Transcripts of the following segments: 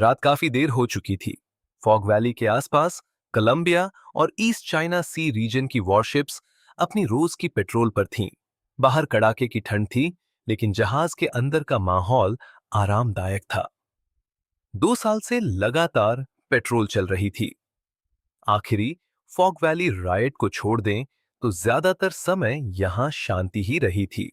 रात काफी देर हो चुकी थी। फॉग वैली के आसपास कोलंबिया और ईस्ट चाइना सी रीजन की वॉरशिप्स अपनी रोज की पेट्रोल पर थीं। बाहर कड़ाके की ठंड थी, लेकिन जहाज के अंदर का माहौल आरामदायक था। 2 साल से लगातार पेट्रोल चल रही थी। आखिरी फॉग वैली रायट को छोड़ दें तो ज्यादातर समय यहां शांति ही रही थी।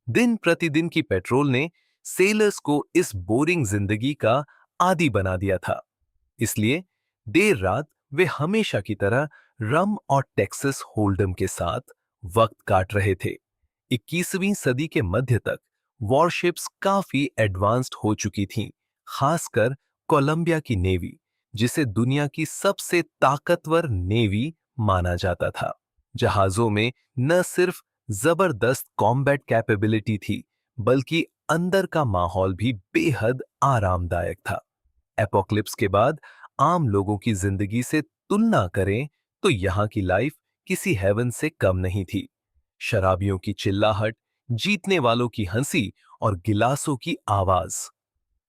दिन प्रतिदिन की पेट्रोल ने सेलर्स को इस बोरिंग जिंदगी का आदी बना दिया था। इसलिए देर रात वे हमेशा की तरह रम और टेक्सास होल्डम के साथ वक्त काट रहे थे। 21वीं सदी के मध्य तक वॉरशिप्स काफी एडवांस्ड हो चुकी थीं, खासकर कोलंबिया की नेवी, जिसे दुनिया की सबसे ताकतवर नेवी माना जाता था। जहाजों में न सिर्फ जबरदस्त कॉम्बैट कैपेबिलिटी थी, बल्कि अंदर का माहौल भी बेहद आरामदायक था। एपोक्लिप्स के बाद आम लोगों की जिंदगी से तुलना करें तो यहां की लाइफ किसी हेवन से कम नहीं थी। शराबियों की चिल्लाहट, जीतने वालों की हंसी और गिलासों की आवाज,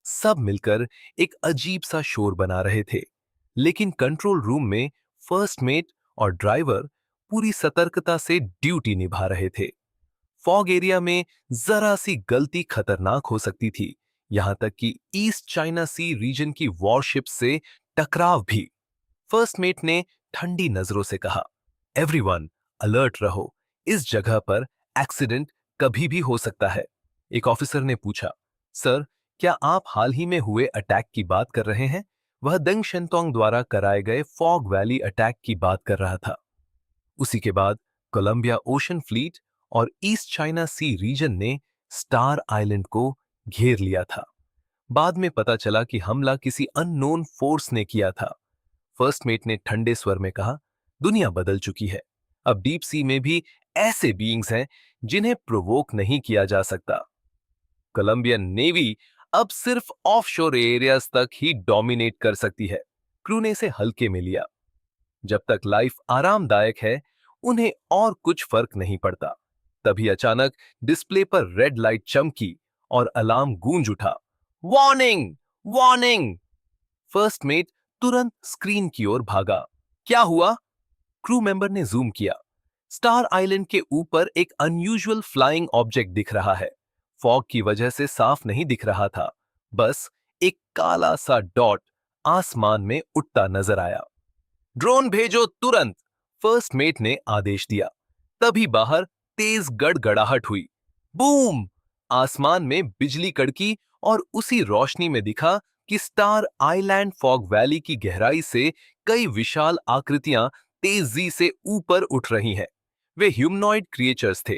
सब मिलकर एक अजीब सा शोर बना रहे थे। लेकिन कंट्रोल रूम में फर्स्ट मेट और ड्राइवर पूरी सतर्कता से ड्यूटी निभा रहे थे। फॉग एरिया में जरा सी गलती खतरनाक हो सकती थी, यहां तक कि ईस्ट चाइना सी रीजन की वॉरशिप से टकराव भी। फर्स्ट मेट ने ठंडी नजरों से कहा, एवरीवन अलर्ट रहो, इस जगह पर एक्सीडेंट कभी भी हो सकता है। एक ऑफिसर ने पूछा, सर, क्या आप हाल ही में हुए अटैक की बात कर रहे हैं? वह दंग शेंतोंग द्वारा कराए गए फॉग वैली अटैक की बात कर रहा था। उसी के बाद कोलंबिया ओशन फ्लीट और ईस्ट चाइना सी रीजन ने स्टार आइलैंड को घेर लिया था। बाद में पता चला कि हमला किसी अननोन फोर्स ने किया था। फर्स्ट मेट ने ठंडे स्वर में कहा, दुनिया बदल चुकी है। अब डीप सी में भी ऐसे बीइंग्स हैं जिन्हें प्रोवोक नहीं किया जा सकता। कोलंबियन नेवी अब सिर्फ ऑफशोर एरियाज तक ही डोमिनेट कर सकती है। क्रू ने इसे हल्के में लिया। जब तक लाइफ आरामदायक है, उन्हें और कुछ फर्क नहीं पड़ता। तभी अचानक डिस्प्ले पर रेड लाइट चमकी और अलार्म गूंज उठा। वार्निंग! वार्निंग! फर्स्ट मेट तुरंत स्क्रीन की ओर भागा। क्या हुआ? क्रू मेंबर ने जूम किया। स्टार आइलैंड के ऊपर एक अनयूजुअल फ्लाइंग ऑब्जेक्ट दिख रहा है। फॉग की वजह से साफ नहीं दिख रहा था, बस एक काला सा डॉट आसमान में उड़ता नजर आया। ड्रोन भेजो तुरंत! फर्स्ट मेट ने आदेश दिया। तभी बाहर तेज गड़गड़ाहट हुई। बूम! आसमान में बिजली कड़की और उसी रोशनी में दिखा कि स्टार आइलैंड फॉग वैली की गहराई से कई विशाल आकृतियां तेजी से ऊपर उठ रही हैं। वे ह्यूमनॉइड क्रिएचर्स थे,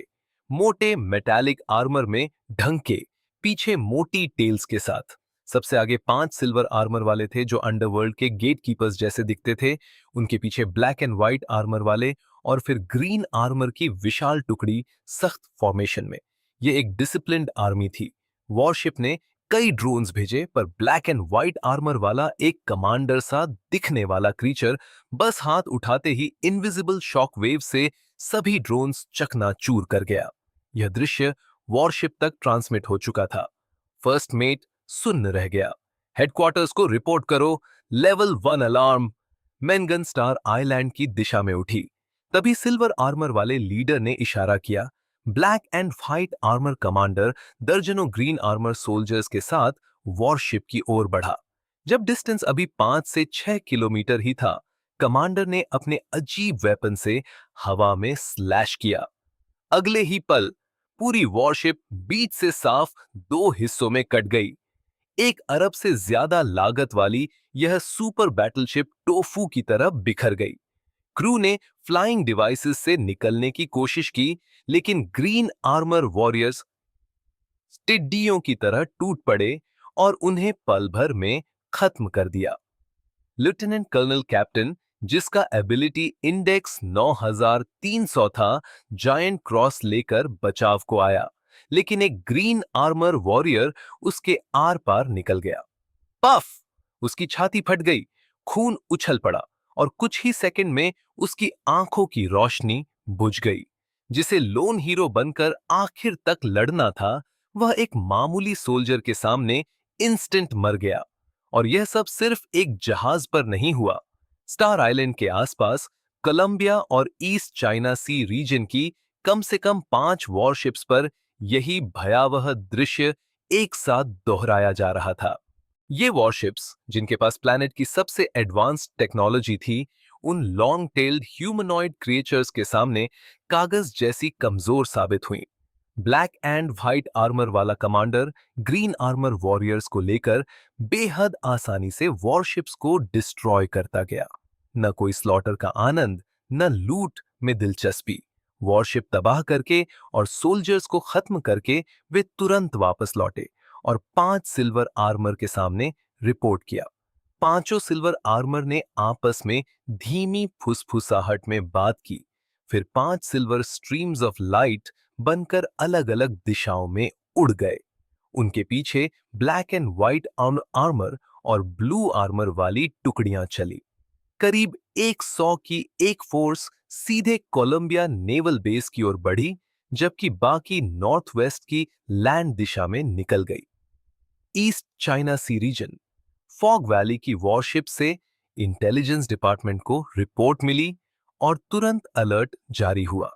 मोटे मेटालिक आर्मर में ढंके, पीछे मोटी टेल्स के साथ। सबसे आगे 5 सिल्वर आर्मर वाले थे जो अंडरवर्ल्ड के गेट कीपर्स जैसे दिखते थे। उनके पीछे ब्लैक एंड व्हाइट आर्मर वाले और फिर ग्रीन आर्मर की विशाल टुकड़ी सख्त फॉर्मेशन में। ये एक डिसिप्लिन्ड आर्मी थी। वॉरशिप ने कई ड्रोन्स भेजे, पर ब्लैक एंड व्हाइट आर्मर वाला एक कमांडर सा दिखने वाला क्रीचर बस हाथ उठाते ही इनविजिबल शॉक वेव से सभी ड्रोन्स चकनाचूर कर गया। यह दृश्य वॉरशिप तक ट्रांसमिट हो चुका था। फर्स्ट मेट सुन्न रह गया। हेडक्वार्टर्स को रिपोर्ट करो, लेवल 1 अलार्म। मेनगन स्टार आइलैंड की दिशा में उठी। तभी सिल्वर आर्मर वाले लीडर ने इशारा किया। Black and white armour commander दर्जनों ग्रीन आर्मर सोल्जर्स के साथ वॉरशिप की ओर बढ़ा। जब डिस्टेंस अभी 5 से 6 किलोमीटर ही था, कमांडर ने अपने अजीब वेपन से हवा में स्लैश किया। अगले ही पल पूरी वॉरशिप बीच से साफ 2 हिस्सों में कट गई। 1 अरब से ज्यादा लागत वाली यह सुपर बैटलशिप टोफू की तरह बिखर गई। क्रू ने फ्लाइंग डिवाइसेस से निकलने की कोशिश की, लेकिन ग्रीन आर्मर वॉरियर्स टिड्डियों की तरह टूट पड़े और उन्हें पल भर में खत्म कर दिया। लेफ्टिनेंट कर्नल कैप्टन, जिसका एबिलिटी इंडेक्स 9300 था, जायंट क्रॉस लेकर बचाव को आया, लेकिन एक ग्रीन आर्मर वॉरियर उसके आर पार निकल गया। पफ! उसकी छाती फट गई, खून उछल पड़ा और कुछ ही सेकंड में उसकी आंखों की रोशनी बुझ गई। जिसे लोन हीरो बनकर आखिर तक लड़ना था, वह एक मामूली सोल्जर के सामने इंस्टेंट मर गया। और यह सब सिर्फ एक जहाज पर नहीं हुआ। स्टार आइलैंड के आसपास कोलंबिया और ईस्ट चाइना सी रीजन की कम से कम 5 वॉरशिप्स पर यही भयावह दृश्य एक साथ दोहराया जा रहा था। ये वॉरशिप्स, जिनके पास प्लैनेट की सबसे एडवांस्ड टेक्नोलॉजी थी, उन लॉन्ग टेल्ड ह्यूमनॉइड क्रिएचर्स के सामने कागज जैसी कमजोर साबित हुई। ब्लैक एंड व्हाइट आर्मर वाला कमांडर ग्रीन आर्मर वॉरियर्स को लेकर बेहद आसानी से वॉरशिप्स को डिस्ट्रॉय करता गया। न कोई स्लॉटर का आनंद, न लूट में दिलचस्पी। वॉरशिप तबाह करके और सोल्जर्स को खत्म करके वे तुरंत वापस लौटे और 5 सिल्वर आर्मर के सामने रिपोर्ट किया। पांचों सिल्वर आर्मर ने आपस में धीमी फुसफुसाहट में बात की। फिर 5 सिल्वर स्ट्रीम्स ऑफ लाइट बनकर अलग अलग दिशाओं में उड़ गए। उनके पीछे ब्लैक एंड व्हाइट आर्मर और ब्लू आर्मर वाली टुकड़ियां चली। करीब 100 की एक फोर्स सीधे कोलंबिया नेवल बेस की ओर बढ़ी, जबकि बाकी नॉर्थ वेस्ट की लैंड दिशा में निकल गई। ईस्ट चाइना सी रीजन फॉग वैली की वॉरशिप से इंटेलिजेंस डिपार्टमेंट को रिपोर्ट मिली और तुरंत अलर्ट जारी हुआ।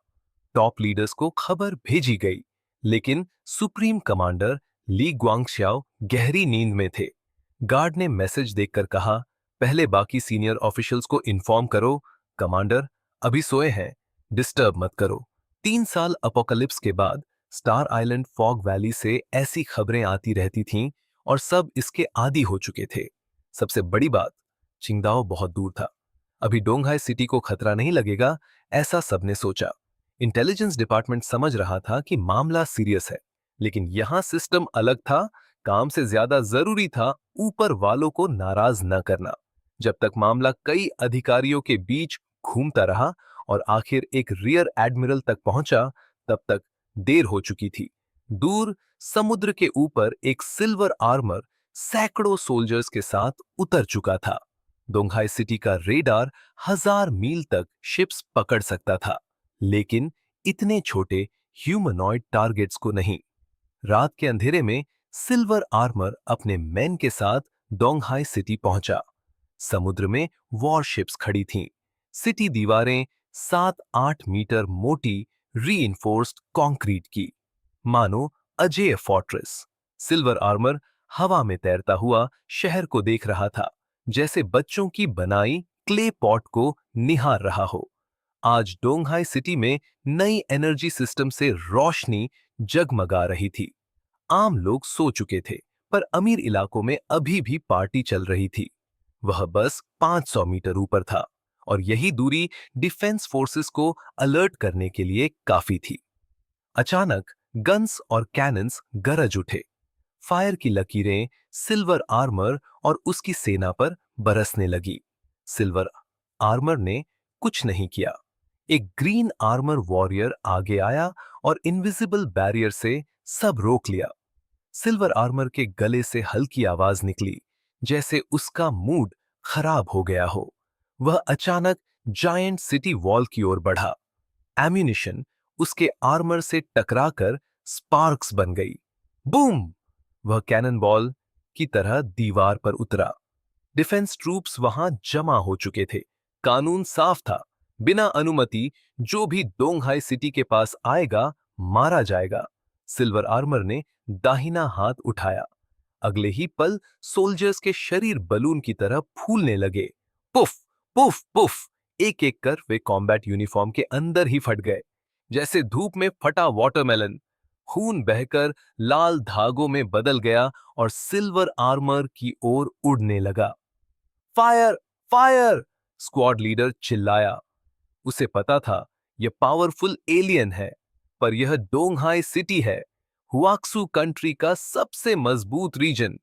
टॉप लीडर्स को खबर भेजी गई, लेकिन सुप्रीम कमांडर ली ग्वांगशाओ गहरी नींद में थे। गार्ड ने मैसेज देखकर कहा, पहले बाकी सीनियर ऑफिशियल्स को इन्फॉर्म करो। कमांडर अभी सोए हैं, डिस्टर्ब मत करो। 3 साल अपोकलिप्स के बाद स्टार आइलैंड फॉग वैली से ऐसी खबरें आती रहती थीं और सब इसके आदी हो चुके थे। सबसे बड़ी बात, चिंगदाओ बहुत दूर था। अभी डोंगहाई सिटी को खतरा नहीं लगेगा, ऐसा सबने सोचा। इंटेलिजेंस डिपार्टमेंट समझ रहा था कि मामला सीरियस है, लेकिन यहां सिस्टम अलग था। काम से ज्यादा जरूरी था ऊपर वालों को नाराज न करना। जब तक मामला कई अधिकारियों के बीच घूमता रहा और आखिर एक रियर एडमिरल तक पहुंचा, तब तक देर हो चुकी थी। दूर समुद्र के ऊपर एक सिल्वर आर्मर सैकड़ों सोल्जर्स के साथ उतर चुका था। दोंगहाई सिटी का रेडार 1000 मील तक शिप्स पकड़ सकता था, लेकिन इतने छोटे ह्यूमनॉइड टारगेट्स को नहीं। रात के अंधेरे में सिल्वर आर्मर अपने मैन के साथ दोंगहाई सिटी पहुंचा। समुद्र में वॉरशिप्स खड़ी थीं। सिटी दीवारें 7-8 मीटर मोटी रीइंफोर्स्ड कंक्रीट की, मानो अजेय फोर्ट्रेस। सिल्वर आर्मर हवा में तैरता हुआ शहर को देख रहा था, जैसे बच्चों की बनाई क्ले पॉट को निहार रहा हो। आज डोंगहाई सिटी में नई एनर्जी सिस्टम से रोशनी जगमगा रही थी। आम लोग सो चुके थे, पर अमीर इलाकों में अभी भी पार्टी चल रही थी। वह बस 500 मीटर ऊपर था और यही दूरी डिफेंस फोर्सेस को अलर्ट करने के लिए काफी थी। अचानक गन्स और कैनन्स गरज उठे। फायर की लकीरें सिल्वर आर्मर और उसकी सेना पर बरसने लगी। सिल्वर आर्मर ने कुछ नहीं किया। एक ग्रीन आर्मर वॉरियर आगे आया और इनविजिबल बैरियर से सब रोक लिया। सिल्वर आर्मर के गले से हल्की आवाज निकली, जैसे उसका मूड खराब हो गया हो। वह अचानक जायंट सिटी वॉल की ओर बढ़ा। एम्यूनिशन उसके आर्मर से टकराकर स्पार्क्स बन गई। बूम! वह कैनन बॉल की तरह दीवार पर उतरा। डिफेंस ट्रूप्स वहां जमा हो चुके थे। कानून साफ था, बिना अनुमति जो भी दोंगहाई सिटी के पास आएगा मारा जाएगा। सिल्वर आर्मर ने दाहिना हाथ उठाया। अगले ही पल सोल्जर्स के शरीर बलून की तरह फूलने लगे। पुफ पुफ पुफ, एक एक कर वे कॉम्बैट यूनिफॉर्म के अंदर ही फट गए, जैसे धूप में फटा वाटरमेलन। खून बहकर लाल धागों में बदल गया और सिल्वर आर्मर की ओर उड़ने लगा। Fire fire! स्क्वाड लीडर चिल्लाया। उसे पता था यह पावरफुल एलियन है, पर यह डोंगहाई सिटी है, हुआक्सू कंट्री का सबसे मजबूत रीजन।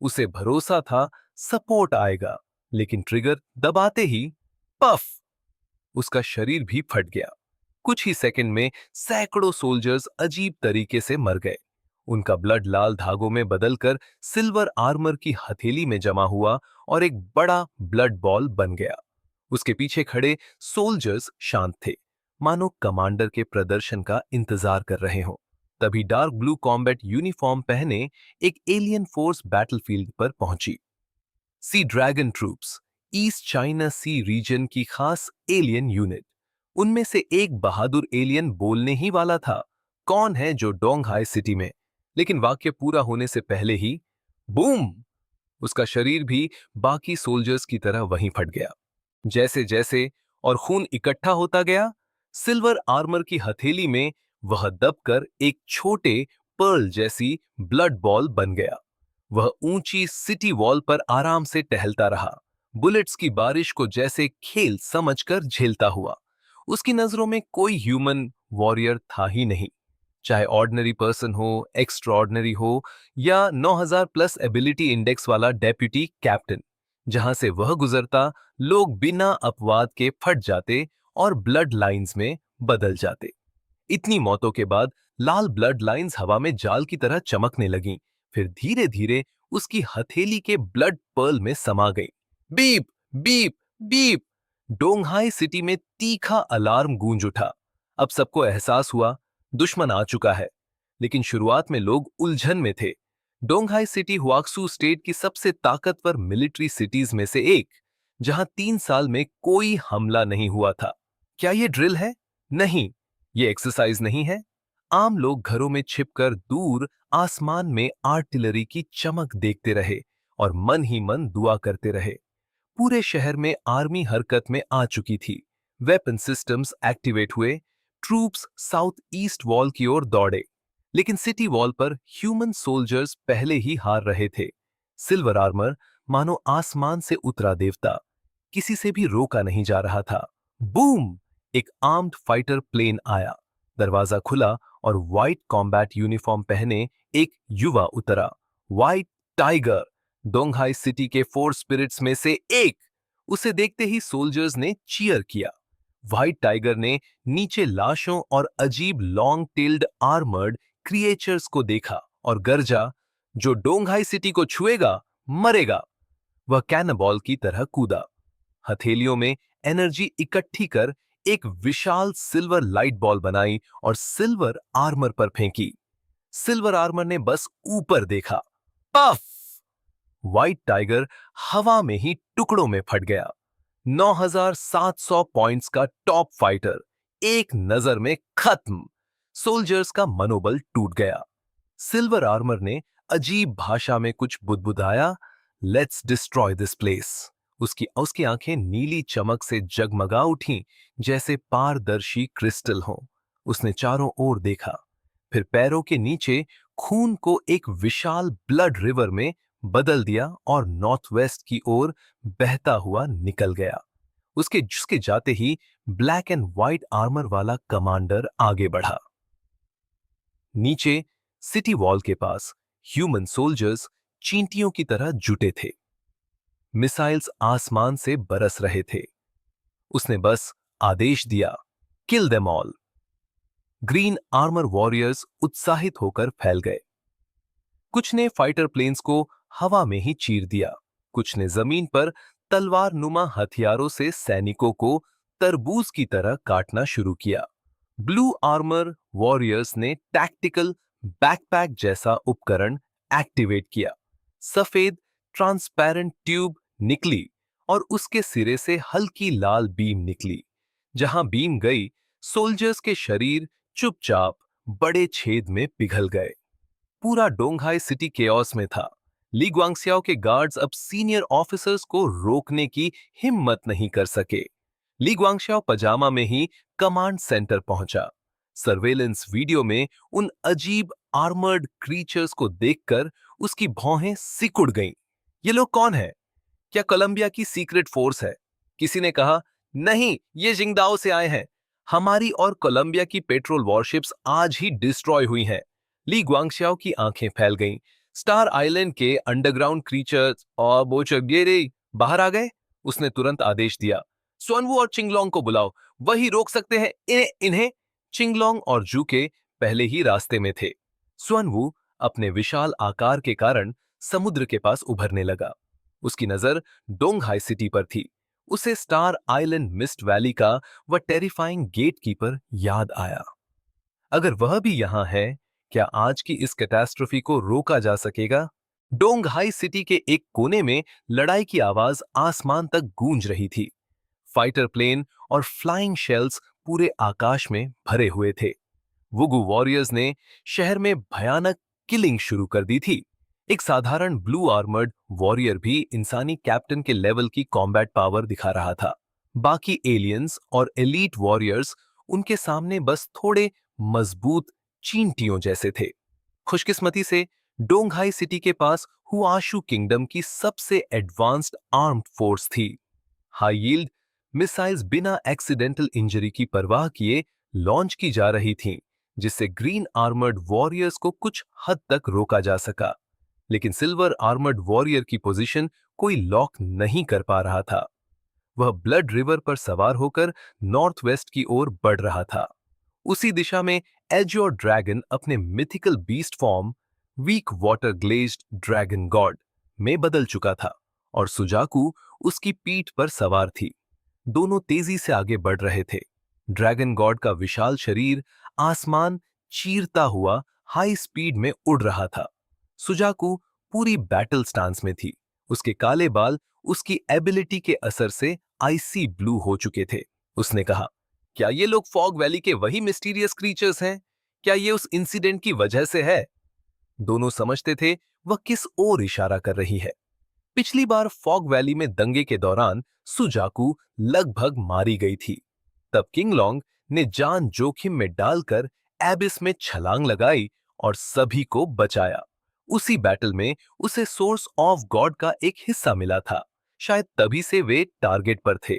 उसे भरोसा था सपोर्ट आएगा, लेकिन ट्रिगर दबाते ही पफ! उसका शरीर भी फट गया। कुछ ही सेकंड में सैकड़ों सोल्जर्स अजीब तरीके से मर गए। उनका ब्लड लाल धागों में बदलकर सिल्वर आर्मर की हथेली में जमा हुआ और एक बड़ा ब्लड बॉल बन गया। उसके पीछे खड़े सोल्जर्स शांत थे, मानो कमांडर के प्रदर्शन का इंतजार कर रहे हों। तभी डार्क ब्लू कॉम्बैट यूनिफॉर्म पहने एक एलियन फोर्स बैटलफील्ड पर पहुंची। Sea dragon troops, east China सी रीजन की खास एलियन यूनिट। उनमें से एक बहादुर एलियन बोलने ही वाला था, कौन है जो डोंगहाई सिटी में। लेकिन वाक्य पूरा होने से पहले ही बूम, उसका शरीर भी बाकी सोल्जर्स की तरह वहीं फट गया। जैसे जैसे और खून इकट्ठा होता गया, सिल्वर आर्मर की हथेली में वह दबकर एक छोटे पर्ल जैसी ब्लड बॉल बन गया। वह ऊंची सिटी वॉल पर आराम से टहलता रहा, बुलेट्स की बारिश को जैसे खेल समझकर झेलता हुआ। उसकी नजरों में कोई ह्यूमन वॉरियर था ही नहीं, चाहे ऑर्डिनरी पर्सन हो, एक्स्ट्रॉर्डिनरी हो, या 9000 प्लस एबिलिटी इंडेक्स वाला डेप्यूटी कैप्टन। जहां से वह गुजरता, लोग बिना अपवाद के फट जाते और ब्लड लाइंस में बदल जाते। इतनी मौतों के बाद लाल ब्लड लाइंस हवा में जाल की तरह चमकने लगीं, फिर धीरे धीरे उसकी हथेली के ब्लड पर्ल में समा गई। बीप बीप बीप, डोंगहाई सिटी में तीखा अलार्म गूंज उठा। अब सबको एहसास हुआ, दुश्मन आ चुका है। लेकिन शुरुआत में लोग उलझन में थे। डोंगहाई सिटी हुआक्सू स्टेट की सबसे ताकतवर मिलिट्री सिटीज में से एक, जहां 3 साल में कोई हमला नहीं हुआ था। क्या यह ड्रिल है? नहीं, ये एक्सरसाइज नहीं है। आम लोग घरों में छिपकर दूर आसमान में आर्टिलरी की चमक देखते रहे और मन ही मन दुआ करते रहे। पूरे शहर में आर्मी हरकत में आ चुकी थी। वेपन सिस्टम्स एक्टिवेट हुए, ट्रूप्स साउथ ईस्ट वॉल की ओर दौड़े। लेकिन सिटी वॉल पर ह्यूमन सोल्जर्स पहले ही हार रहे थे। सिल्वर आर्मर मानो आसमान से उतरा देवता, किसी से भी रोका नहीं जा रहा था। बूम, एक आर्म्ड फाइटर प्लेन आया। दरवाजा खुला और व्हाइट कॉम्बैट यूनिफॉर्म पहने एक युवा उतरा। व्हाइट टाइगर, डोंगहाई सिटी के 4 स्पिरिट्स में से एक। उसे देखते ही सोल्जर्स ने चीयर किया। व्हाइट टाइगर ने नीचे लाशों और अजीब लॉन्ग टेल्ड आर्मर्ड क्रिएचर्स को देखा और गरजा, जो डोंगहाई सिटी को छुएगा मरेगा। वह कैनबॉल की तरह कूदा, हथेलियों में एनर्जी इकट्ठी कर एक विशाल सिल्वर लाइट बॉल बनाई और सिल्वर आर्मर पर फेंकी। सिल्वर आर्मर ने बस ऊपर देखा। पफ! व्हाइट टाइगर हवा में ही टुकड़ों में फट गया। 9700 पॉइंट्स का टॉप फाइटर एक नजर में खत्म। सोल्जर्स का मनोबल टूट गया। सिल्वर आर्मर ने अजीब भाषा में कुछ बुदबुदाया, लेट्स डिस्ट्रॉय दिस प्लेस। उसकी उसकी आंखें नीली चमक से जगमगा उठीं, जैसे पारदर्शी क्रिस्टल हों। उसने चारों ओर देखा, फिर पैरों के नीचे खून को एक विशाल ब्लड रिवर में बदल दिया और नॉर्थ वेस्ट की ओर बहता हुआ निकल गया। उसके जिसके जाते ही ब्लैक एंड व्हाइट आर्मर वाला कमांडर आगे बढ़ा। नीचे सिटी वॉल के पास ह्यूमन सोल्जर्स चींटियों की तरह जुटे थे। मिसाइल्स आसमान से बरस रहे थे। उसने बस आदेश दिया, kill them all. Green armour warriors उत्साहित होकर फैल गए। कुछ ने फाइटर प्लेन्स को हवा में ही चीर दिया, कुछ ने जमीन पर तलवार नुमा हथियारों से सैनिकों को तरबूज की तरह काटना शुरू किया। ब्लू आर्मर वॉरियर्स ने टैक्टिकल बैकपैक जैसा उपकरण एक्टिवेट किया। सफेद ट्रांसपेरेंट ट्यूब निकली और उसके सिरे से हल्की लाल बीम निकली। जहां बीम गई, सोल्जर्स के शरीर चुपचाप बड़े छेद में पिघल गए। पूरा डोंगहाई सिटी केओस में था। ली ग्वांगस्याओ के गार्ड्स अब सीनियर ऑफिसर्स को रोकने की हिम्मत नहीं कर सके। ली ग्वांगस्याओ पजामा में ही कमांड सेंटर पहुंचा। सर्वेलेंस वीडियो में उन अजीब आर्मर्ड क्रीचर्स को देखकर उसकी भौहें सिकुड़ गईं। ये लोग कौन है? क्या कोलंबिया की सीक्रेट फोर्स है? किसी ने कहा, नहीं, ये जिंगदाओ से आए हैं। हमारी और कोलंबिया की पेट्रोल वॉरशिप्स आज ही डिस्ट्रॉय हुई हैं। ली ग्वांगशाओ की आंखें फैल गईं। स्टार आइलैंड के अंडरग्राउंड क्रीचर्स और बोचगेरे बाहर आ गए। उसने तुरंत आदेश दिया, सुअनवू और चिंगलोंग को बुलाओ, वही रोक सकते हैं इन्हें। चिंगलोंग और जूके पहले ही रास्ते में थे। सुअनवू अपने विशाल आकार के कारण समुद्र के पास उभरने लगा। उसकी नजर डोंगहाई सिटी पर थी। उसे स्टार आइलैंड मिस्ट वैली का वह टेरिफाइंग गेटकीपर याद आया। अगर वह भी यहां है, क्या आज की इस कैटास्ट्रोफी को रोका जा सकेगा? डोंगहाई सिटी के एक कोने में लड़ाई की आवाज आसमान तक गूंज रही थी। फाइटर प्लेन और फ्लाइंग शेल्स पूरे आकाश में भरे हुए थे। वुगू वॉरियर्स ने शहर में भयानक किलिंग शुरू कर दी थी। एक साधारण ब्लू आर्मर्ड वॉरियर भी इंसानी कैप्टन के लेवल की कॉम्बैट पावर दिखा रहा था। बाकी एलियंस और एलीट वॉरियर्स उनके सामने बस थोड़े मजबूत चींटियों जैसे थे। खुशकिस्मती से डोंगहाई सिटी के पास हुआशु किंगडम की सबसे एडवांस्ड आर्म्ड फोर्स थी। हाई यील्ड मिसाइल्स बिना एक्सीडेंटल इंजरी की परवाह किए लॉन्च की जा रही थीं, जिससे ग्रीन आर्मर्ड वॉरियर्स को कुछ हद तक रोका जा सका। लेकिन सिल्वर आर्मर्ड वॉरियर की पोजीशन कोई लॉक नहीं कर पा रहा था। वह ब्लड रिवर पर सवार होकर नॉर्थ वेस्ट की ओर बढ़ रहा था। उसी दिशा में एज्योर ड्रैगन अपने mythical beast form weak water glazed dragon god में बदल चुका था और सुजाकू उसकी पीठ पर सवार थी। दोनों तेजी से आगे बढ़ रहे थे। ड्रैगन गॉड का विशाल शरीर आसमान चीरता हुआ हाई स्पीड में उड़ रहा था। सुजाकू पूरी बैटल स्टांस में थी। उसके काले बाल उसकी एबिलिटी के असर से आइसी ब्लू हो चुके थे। उसने कहा, क्या ये लोग फॉग वैली के वही मिस्टीरियस क्रीचर्स हैं? क्या ये उस इंसिडेंट की वजह से है? दोनों समझते थे वह किस ओर इशारा कर रही है। पिछली बार फॉग वैली में दंगे के दौरान सुजाकू लगभग मारी गई थी। तब किंगलोंग ने जान जोखिम में डालकर एबिस में छलांग लगाई और सभी को बचाया। उसी बैटल में उसे सोर्स ऑफ गॉड का एक हिस्सा मिला था। शायद तभी से वे टारगेट पर थे।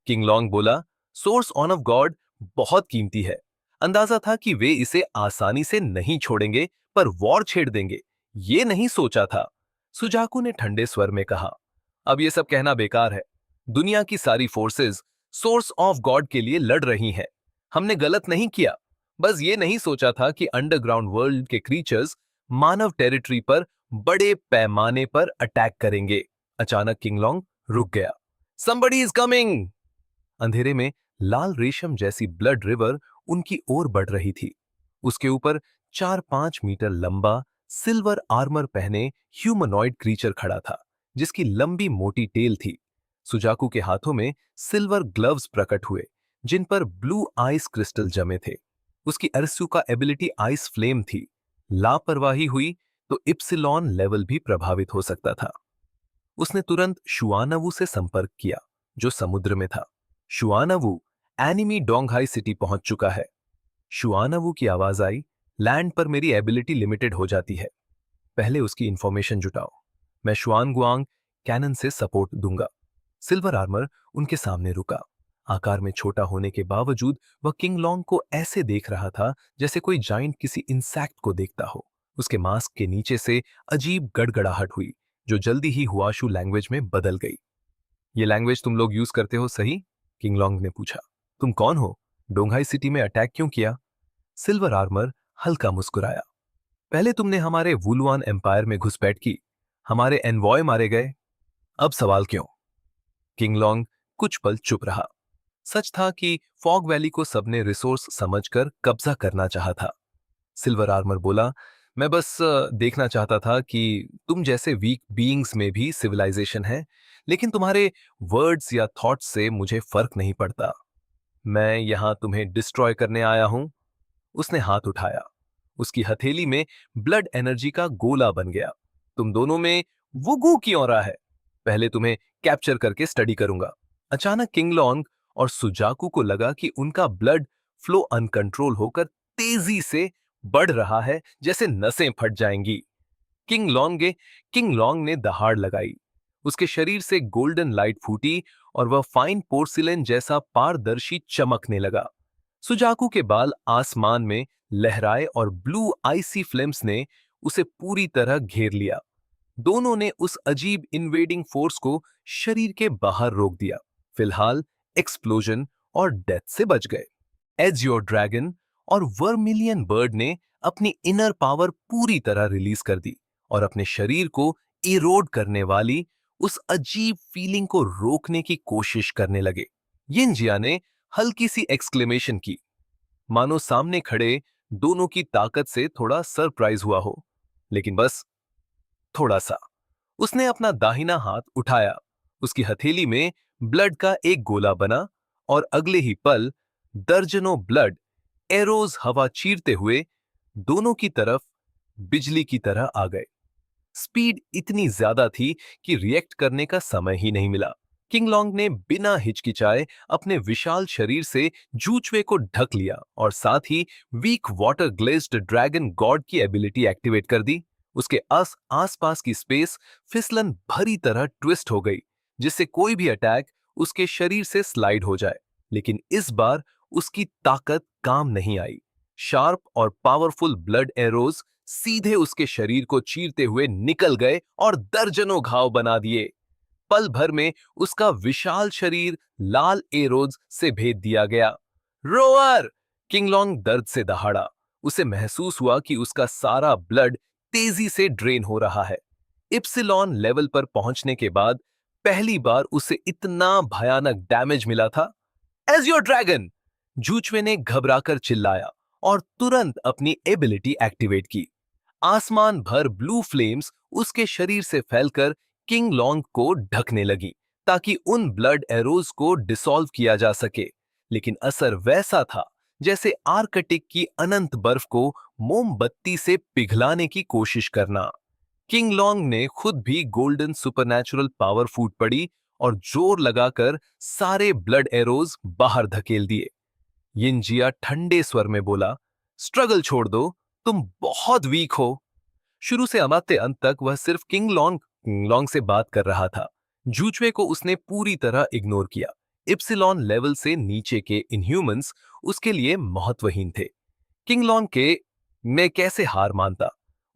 किंगलोंग बोला, सोर्स ऑन ऑफ गॉड बहुत कीमती है। अंदाजा था कि वे इसे आसानी से नहीं छोड़ेंगे, पर वॉर छेड़ देंगे ये नहीं सोचा था। सुजाकू ने ठंडे स्वर में कहा, अब ये सब कहना बेकार है। दुनिया की सारी फोर्सेस सोर्स ऑफ गॉड के लिए लड़ रही हैं। हमने गलत नहीं किया, बस ये नहीं सोचा था कि अंडरग्राउंड वर्ल्ड के क्रीचर्स मानव टेरिटरी पर बड़े पैमाने पर अटैक करेंगे। अचानक किंगलोंग रुक गया। Somebody is coming! अंधेरे में लाल रेशम जैसी ब्लड रिवर उनकी ओर बढ़ रही थी। उसके ऊपर 4-5 मीटर लंबा सिल्वर आर्मर पहने ह्यूमनॉइड क्रीचर खड़ा था, जिसकी लंबी मोटी टेल थी। सुजाकू के हाथों में सिल्वर ग्लव्स प्रकट हुए, जिन पर ब्लू आइस क्रिस्टल जमे थे। उसकी अरसू का एबिलिटी आइस फ्लेम थी। लापरवाही हुई तो इप्सिलॉन लेवल भी प्रभावित हो सकता था। उसने तुरंत शुआनवू से संपर्क किया, जो समुद्र में था। शुआनवू, एनिमी डोंगहाई सिटी पहुंच चुका है। शुआनवू की आवाज आई, लैंड पर मेरी एबिलिटी लिमिटेड हो जाती है। पहले उसकी इंफॉर्मेशन जुटाओ। मैं शुआनगुआंग कैनन से सपोर्ट दूंगा। सिल्वर आर्मर उनके सामने रुका। आकार में छोटा होने के बावजूद वह किंगलोंग को ऐसे देख रहा था जैसे कोई जाइंट किसी इंसेक्ट को देखता हो। उसके मास्क के नीचे से अजीब गड़गड़ाहट हुई, जो जल्दी ही हुआशु लैंग्वेज में बदल गई। ये लैंग्वेज तुम लोग यूज करते हो, सही? किंगलोंग ने पूछा। तुम कौन हो? डोंगहाई सिटी में अटैक क्यों किया? सिल्वर आर्मर हल्का मुस्कुराया। पहले तुमने हमारे वुलुआन एम्पायर में घुसपैठ की, हमारे एनवॉय मारे गए, अब सवाल क्यों? किंगलोंग कुछ पल चुप रहा। सच था कि फॉग वैली को सबने रिसोर्स समझकर कब्जा करना चाहा था। सिल्वर आर्मर बोला, मैं बस देखना चाहता था कि तुम जैसे वीक बीइंग्स में भी सिविलाइजेशन है, लेकिन तुम्हारे वर्ड्स या थॉट्स से मुझे फर्क नहीं पड़ता। मैं यहां तुम्हें डिस्ट्रॉय करने आया हूं। उसने हाथ उठाया। उसकी हथेली में ब्लड एनर्जी का गोला बन गया। तुम दोनों में वुगू की ऑरा है। पहले तुम्हें कैप्चर करके स्टडी करूंगा। अचानक किंगलोंग और सुजाकू को लगा कि उनका ब्लड फ्लो अनकंट्रोल होकर तेजी से बढ़ रहा है, जैसे नसें फट जाएंगी। किंगलोंग ने दहाड़ लगाई। उसके शरीर से गोल्डन लाइट फूटी और वह फाइन पोर्सिलेन जैसा पारदर्शी चमकने लगा। सुजाकू के बाल आसमान में लहराए और ब्लू आइसी फ्लेम्स ने उसे पूरी तरह घेर लिया। दोनों ने उस अजीब इन्वेडिंग फोर्स को शरीर के बाहर रोक दिया। फिलहाल एक्सप्लोजन और डेथ से बच गए। एज्योर ड्रैगन और वर्मिलियन बर्ड ने अपनी इनर पावर पूरी तरह रिलीज कर दी और अपने शरीर को इरोड करने वाली उस अजीब फीलिंग को रोकने की कोशिश करने लगे। यिनजिया ने हल्की सी एक्सक्लेमेशन की, मानो सामने खड़े दोनों की ताकत से थोड़ा सरप्राइज हुआ हो। लेकिन बस थोड़ा सा। उसने अपना दाहिना हाथ उठाया, उसकी हथेली में ब्लड का एक गोला बना और अगले ही पल दर्जनों ब्लड एरोज हवा चीरते हुए दोनों की तरफ बिजली की तरह आ गए। स्पीड इतनी ज्यादा थी कि रिएक्ट करने का समय ही नहीं मिला। किंगलोंग ने बिना हिचकिचाए अपने विशाल शरीर से जूचवे को ढक लिया और साथ ही weak water glazed dragon god की एबिलिटी एक्टिवेट कर दी। उसके आसपास की स्पेस फिसलन भरी तरह ट्विस्ट हो गई, जिससे कोई भी अटैक उसके शरीर से स्लाइड हो जाए। लेकिन इस बार उसकी ताकत काम नहीं आई। शार्प और पावरफुल ब्लड एरोज सीधे उसके शरीर को चीरते हुए निकल गए और दर्जनों घाव बना दिए। पल भर में उसका विशाल शरीर लाल एरोज से भेद दिया गया। रोअर! किंगलोंग दर्द से दहाड़ा। उसे महसूस हुआ कि उसका सारा ब्लड तेजी से ड्रेन हो रहा है। इप्सिलॉन लेवल पर पहुंचने के बाद पहली बार उसे इतना भयानक डैमेज मिला था। As your dragon! जूचवे ने घबराकर चिल्लाया और तुरंत अपनी एबिलिटी एक्टिवेट की। आसमान भर ब्लू फ्लेम्स उसके शरीर से फैलकर किंग लॉन्ग को ढकने लगी, ताकि उन ब्लड एरोज को डिसॉल्व किया जा सके। लेकिन असर वैसा था जैसे आर्कटिक की अनंत बर्फ को मोमबत्ती से पिघलाने की कोशिश करना। किंग लॉन्ग ने खुद भी गोल्डन सुपरनैचुरल पावर फूट पड़ी और जोर लगाकर सारे ब्लड एरोज बाहर धकेल दिए। यिनजिया ठंडे स्वर में बोला, स्ट्रगल छोड़ दो, तुम बहुत वीक हो। शुरू से अमाते अंत तक वह सिर्फ किंग लॉन्ग से बात कर रहा था। जूचवे को उसने पूरी तरह इग्नोर किया। इप्सिलॉन लेवल से नीचे के इनह्यूमंस उसके लिए महत्वहीन थे। किंगलॉन्ग के मैं कैसे हार मानता।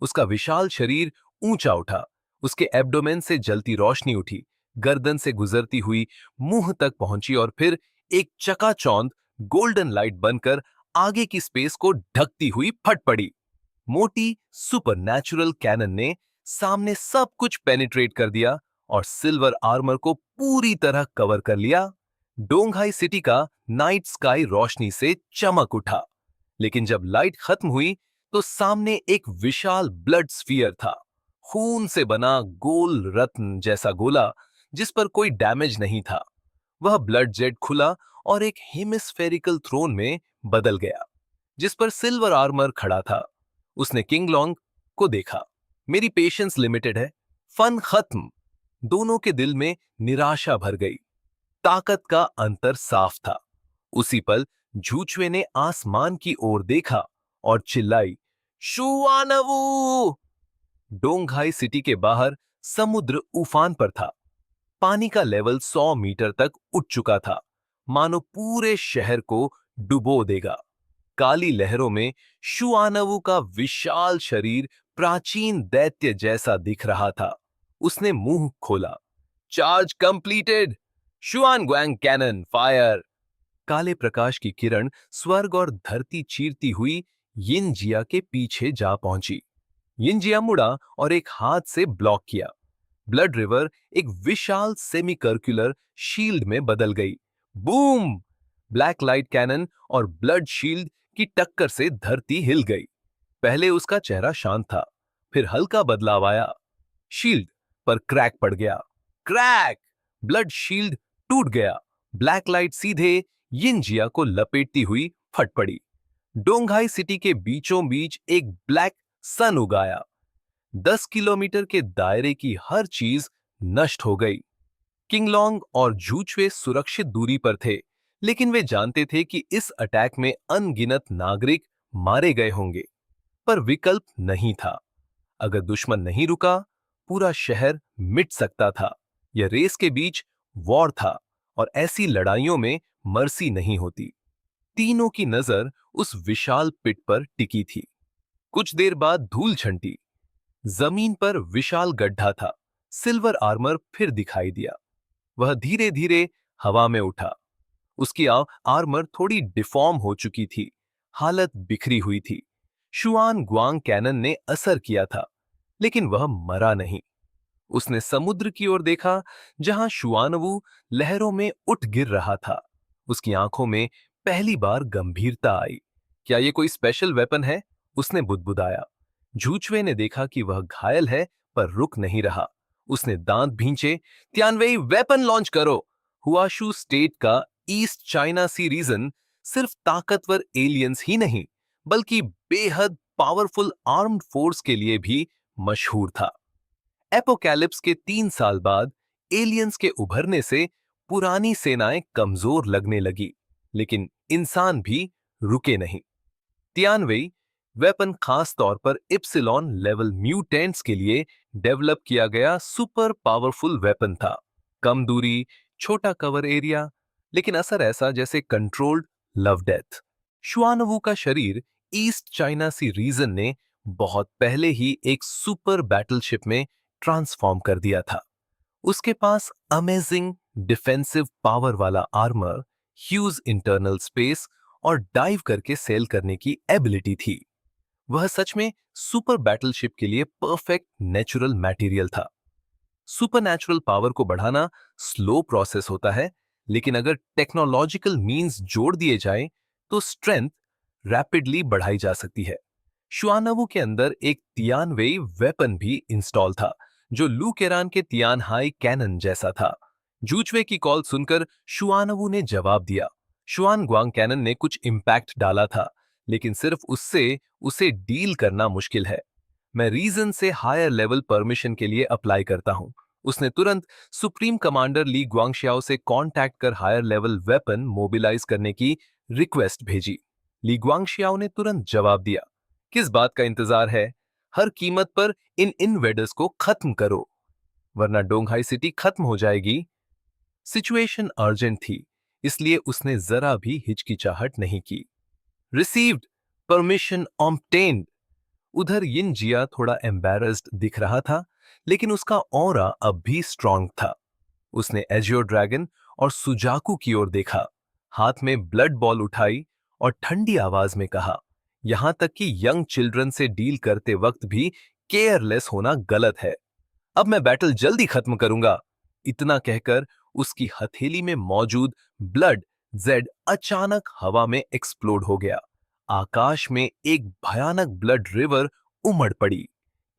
उसका विशाल शरीर ऊंचा उठा, उसके एब्डोमेन से जलती रोशनी उठी, गर्दन से गुजरती हुई मुंह तक पहुंची और फिर एक चकाचौंध गोल्डन लाइट बनकर आगे की स्पेस को ढकती हुई फट पड़ी। मोटी सुपरनैचुरल कैनन ने सामने सब कुछ पेनिट्रेट कर दिया और सिल्वर आर्मर को पूरी तरह कवर कर लिया। डोंगहाई सिटी का नाइट स्काई रोशनी से चमक उठा। लेकिन जब लाइट खत्म हुई तो सामने एक विशाल ब्लड स्फीयर था, खून से बना गोल रत्न जैसा गोला जिस पर कोई डैमेज नहीं था। वह ब्लड जेट खुला और एक हेमिस्फेरिकल थ्रोन में बदल गया, जिस पर सिल्वर आर्मर खड़ा था। उसने किंगलॉन्ग को देखा। मेरी पेशेंस लिमिटेड है, फन खत्म। दोनों के दिल में निराशा भर गई। ताकत का अंतर साफ था। उसी पल झूचवे ने आसमान की ओर देखा और चिल्लाई, शुआनवू! डोंगहाई सिटी के बाहर समुद्र उफान पर था। पानी का लेवल 100 मीटर तक उठ चुका था, मानो पूरे शहर को डुबो देगा। काली लहरों में शुआनवू का विशाल शरीर प्राचीन दैत्य जैसा दिख रहा था। उसने मुंह खोला। Charge completed! Xuan Guang cannon fire! काले प्रकाश की किरण स्वर्ग और धरती चीरती हुई यिनजिया के पीछे जा पहुंची। यिनजिया मुड़ा और एक हाथ से ब्लॉक किया। ब्लड रिवर एक विशाल सेमी सर्कुलर शील्ड में बदल गई। बूम! ब्लैक लाइट कैनन और ब्लड शील्ड की टक्कर से धरती हिल गई। पहले उसका चेहरा शांत था, फिर हल्का बदलाव आया। शील्ड पर क्रैक पड़ गया। क्रैक! ब्लड शील्ड टूट गया। ब्लैक लाइट सीधे यिनजिया को लपेटती हुई फट पड़ी। डोंगहाई सिटी के बीचों बीच एक ब्लैक सन उगाया। 10 किलोमीटर के दायरे की हर चीज नष्ट हो गई। किंगलॉन्ग और जूचवे सुरक्षित दूरी पर थे, लेकिन वे जानते थे कि इस अटैक में अनगिनत नागरिक मारे गए होंगे। पर विकल्प नहीं था। अगर दुश्मन नहीं रुका, पूरा शहर मिट सकता था। यह रेस के बीच वॉर था और ऐसी लड़ाइयों में मर्सी नहीं होती। तीनों की नजर उस विशाल पिट पर टिकी थी। कुछ देर बाद धूल छंटी। जमीन पर विशाल गड्ढा था। सिल्वर आर्मर फिर दिखाई दिया। वह धीरे धीरे हवा में उठा। उसकी आर्मर थोड़ी डिफॉर्म हो चुकी थी, हालत बिखरी हुई थी। शुआन ग्वांग कैनन ने असर किया था, लेकिन वह मरा नहीं। उसने समुद्र की ओर देखा, जहां शुआनवू लहरों में उठ गिर रहा था। उसकी आंखों में पहली बार गंभीरता आई। क्या यह कोई स्पेशल वेपन है? उसने बुदबुदाया। झूचवे ने देखा कि वह घायल है, पर रुक नहीं रहा। उसने दांत भींचे, तियानवेई वेपन लॉन्च करो। हुआशू स्टेट का ईस्ट चाइना सी रीजन सिर्फ ताकतवर एलियंस ही नहीं, बल्कि बेहद पावरफुल आर्म्ड फोर्स के लिए भी मशहूर था। एपोकैलिप्स के 3 साल बाद एलियंस के उभरने से पुरानी सेनाएं कमजोर लगने लगी, लेकिन इंसान भी रुके नहीं। तियानवेई वेपन खास तौर पर इप्सिलॉन लेवल म्यूटेंट्स के लिए डेवलप किया गया सुपर पावरफुल वेपन था। कम दूरी, छोटा कवर एरिया, लेकिन असर ऐसा जैसे कंट्रोल्ड लव डेथ। शुआनवू का शरीर ईस्ट चाइना सी रीजन ने बहुत पहले ही एक सुपर बैटलशिप में ट्रांसफॉर्म कर दिया था। उसके पास अमेजिंग डिफेंसिव पावर वाला आर्मर, ह्यूज इंटरनल स्पेस और डाइव करके सेल करने की एबिलिटी थी। वह सच में सुपर बैटलशिप के लिए परफेक्ट नेचुरल मटेरियल था। सुपरनैचुरल पावर को बढ़ाना स्लो प्रोसेस होता है, लेकिन अगर टेक्नोलॉजिकल मींस जोड़ दिए जाएं, तो स्ट्रेंथ रैपिडली बढ़ाई जा सकती है। शुआनवू के अंदर एक तियानवेई वेपन भी इंस्टॉल था, जो लू केरान के तियानहाई कैनन जैसा था। जूचवे की कॉल सुनकर शुआनवू ने जवाब दिया। शुआन ग्वांग कैनन ने कुछ इम्पैक्ट डाला था, लेकिन सिर्फ उससे उसे डील करना मुश्किल है। मैं रीजन से हायर लेवल परमिशन के लिए अप्लाई करता हूं। उसने तुरंत सुप्रीम कमांडर ली ग्वांगशियाओ से कांटेक्ट कर हायर लेवल वेपन मोबिलाइज करने की रिक्वेस्ट भेजी। ली ग्वांगशियाओ ने तुरंत जवाब दिया, किस बात का इंतजार है? हर कीमत पर इन इनवेडर्स को खत्म करो, वरना डोंगहाई सिटी खत्म हो जाएगी। सिचुएशन अर्जेंट थी, इसलिए उसने जरा भी हिचकिचाहट नहीं की। Received, permission obtained. उधर यिन जिया थोड़ा एम्बैरेस्ड दिख रहा था, लेकिन उसका ऑरा अब भी स्ट्रांग था। उसने एजियो ड्रैगन और सुजाकू की ओर देखा, हाथ में ब्लड बॉल उठाई और ठंडी आवाज में कहा, यहां तक कि यंग चिल्ड्रन से डील करते वक्त भी केयरलेस होना गलत है। अब मैं बैटल जल्दी खत्म करूंगा। इतना कहकर उसकी हथेली में मौजूद ब्लड जेड अचानक हवा में एक्सप्लोड हो गया। आकाश में एक भयानक ब्लड रिवर उमड़ पड़ी।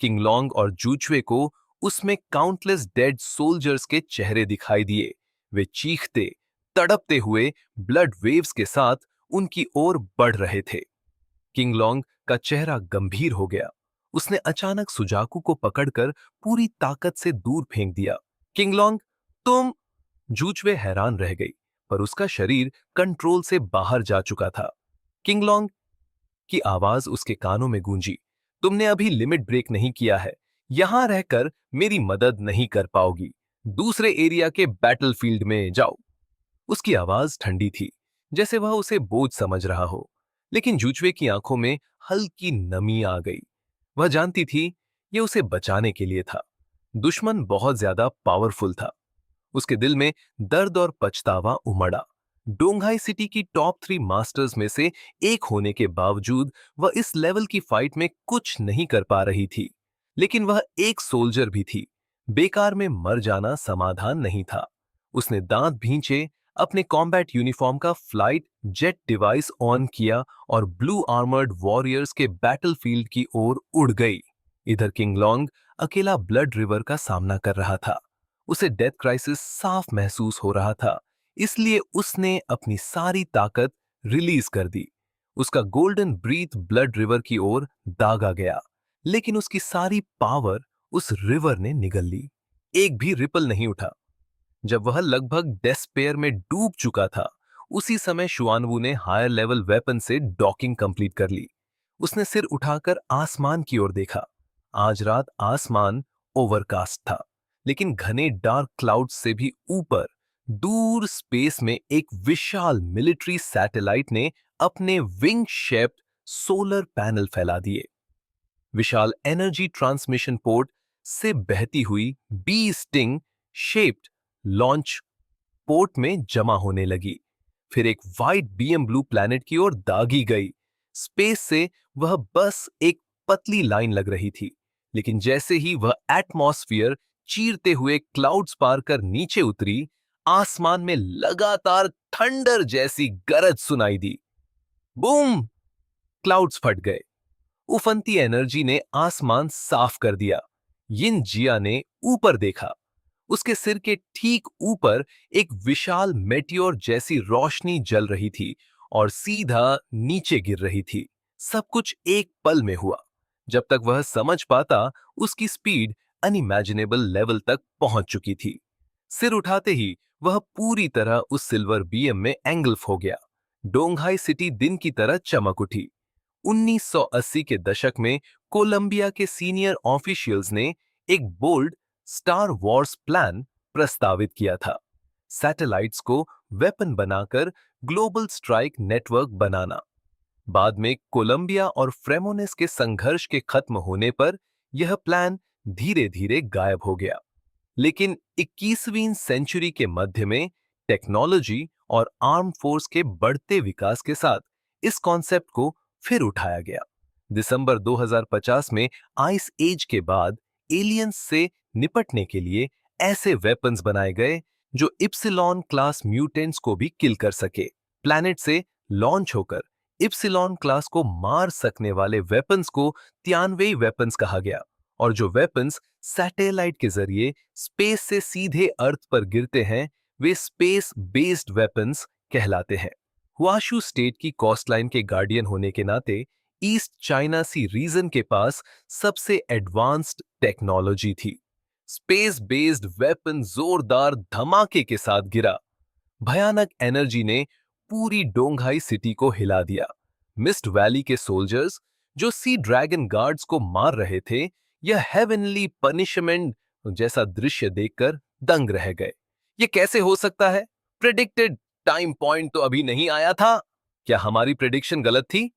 किंगलोंग और जूचवे को उसमें काउंटलेस डेड सोल्जर्स के चेहरे दिखाई दिए। वे चीखते, तड़पते हुए ब्लड वेव्स के साथ उनकी ओर बढ़ रहे थे। किंगलोंग का चेहरा गंभीर हो गया। उसने अचानक सुजाकू को पकड़कर पूरी ताकत से दूर फेंक दिया। किंगलोंग, तुम? जूचवे हैरान रह गई, पर उसका शरीर कंट्रोल से बाहर जा चुका था। किंगलोंग की आवाज उसके कानों में गूंजी, तुमने अभी लिमिट ब्रेक नहीं किया है। यहां रहकर मेरी मदद नहीं कर पाओगी। दूसरे एरिया के बैटलफील्ड में जाओ। उसकी आवाज ठंडी थी, जैसे वह उसे बोझ समझ रहा हो, लेकिन जूचवे की आंखों में हल्की नमी आ गई। वह जानती थी यह उसे बचाने के लिए था। दुश्मन बहुत ज्यादा पावरफुल था। उसके दिल में दर्द और पछतावा उमड़ा। डोंगहाई सिटी की टॉप 3 मास्टर्स में से एक होने के बावजूद वह इस लेवल की फाइट में कुछ नहीं कर पा रही थी। लेकिन वह एक सोल्जर भी थी। बेकार में मर जाना समाधान नहीं था। उसने दांत भींचे, अपने कॉम्बैट यूनिफॉर्म का फ्लाइट जेट डिवाइस ऑन किया और ब्लू आर्मर्ड वॉरियर्स के बैटलफील्ड की ओर उड़ गई। इधर किंगलोंग अकेला ब्लड रिवर का सामना कर रहा था। उसे डेथ क्राइसिस साफ महसूस हो रहा था, इसलिए उसने अपनी सारी ताकत रिलीज कर दी। उसका गोल्डन ब्रीथ ब्लड रिवर की ओर दागा गया, लेकिन उसकी सारी पावर उस रिवर ने निगल ली। एक भी रिपल नहीं उठा। जब वह लगभग डेस्पेयर में डूब चुका था, उसी समय शुआनवू ने हायर लेवल वेपन से डॉकिंग कंप्लीट कर ली। उसने सिर उठाकर आसमान की ओर देखा। आज रात आसमान ओवरकास्ट था, लेकिन घने डार्क क्लाउड्स से भी ऊपर दूर स्पेस में एक विशाल मिलिट्री सैटेलाइट ने अपने विंग शेप्ड सोलर पैनल फैला दिए। विशाल एनर्जी ट्रांसमिशन पोर्ट से बहती हुई bee sting shaped launch port में जमा होने लगी, फिर एक वाइट बीएम ब्लू प्लैनेट की ओर दागी गई। स्पेस से वह बस एक पतली लाइन लग रही थी, लेकिन जैसे ही वह एटमॉस्फेयर चीरते हुए क्लाउड्स पार कर नीचे उतरी, आसमान में लगातार थंडर जैसी गरज सुनाई दी। बूम! क्लाउड्स फट गए। उफनती एनर्जी ने आसमान साफ कर दिया। यिन जिया ने ऊपर देखा। उसके सिर के ठीक ऊपर एक विशाल मेटियोर जैसी रोशनी जल रही थी और सीधा नीचे गिर रही थी। सब कुछ एक पल में हुआ। जब तक वह समझ पाता, उसकी स्पीड अनइमेजिनेबल लेवल तक पहुंच चुकी थी। सिर उठाते ही वह पूरी तरह उस सिल्वर बीएम में एंगल्फ हो गया। डोंगहाई सिटी दिन की तरह चमक उठी। 1980 के दशक में कोलंबिया के सीनियर ऑफिशियल्स ने एक बोल्ड स्टार वॉर्स प्लान प्रस्तावित किया था। सैटेलाइट्स को वेपन बनाकर ग्लोबल स्ट्राइक नेटवर्क बनाना। बाद में कोलंबिया और फ्रेमोनिस के संघर्ष के खत्म होने पर यह प्लान धीरे धीरे गायब हो गया। लेकिन 21वीं सेंचुरी के मध्य में टेक्नोलॉजी और आर्म फोर्स के बढ़ते विकास के साथ इस कॉन्सेप्ट को फिर उठाया गया। दिसंबर 2050 में आइस एज के बाद एलियंस से निपटने के लिए ऐसे वेपन्स बनाए गए जो इप्सिलॉन क्लास म्यूटेंट्स को भी किल कर सके। प्लैनेट से लॉन्च होकर इप्सिलॉन क्लास को मार सकने वाले वेपन्स को तियानवेई वेपन्स कहा गया, और जो वेपन्स सैटेलाइट के जरिए स्पेस से सीधे अर्थ पर गिरते हैं वे स्पेस बेस्ड वेपन्स कहलाते हैं। हुआशू स्टेट की कोस्टलाइन के गार्डियन होने के नाते ईस्ट चाइना सी रीजन के पास सबसे एडवांस्ड टेक्नोलॉजी थी। स्पेस बेस्ड वेपन जोरदार धमाके के साथ गिरा। भयानक एनर्जी ने पूरी डोंगहाई सिटी को हिला दिया। मिस्ट वैली के सोल्जर्स जो सी ड्रैगन गार्ड्स को मार रहे थे, यह हेवनली पनिशमेंट जैसा दृश्य देखकर दंग रह गए। ये कैसे हो सकता है? प्रेडिक्टेड टाइम पॉइंट तो अभी नहीं आया था। क्या हमारी प्रेडिक्शन गलत थी?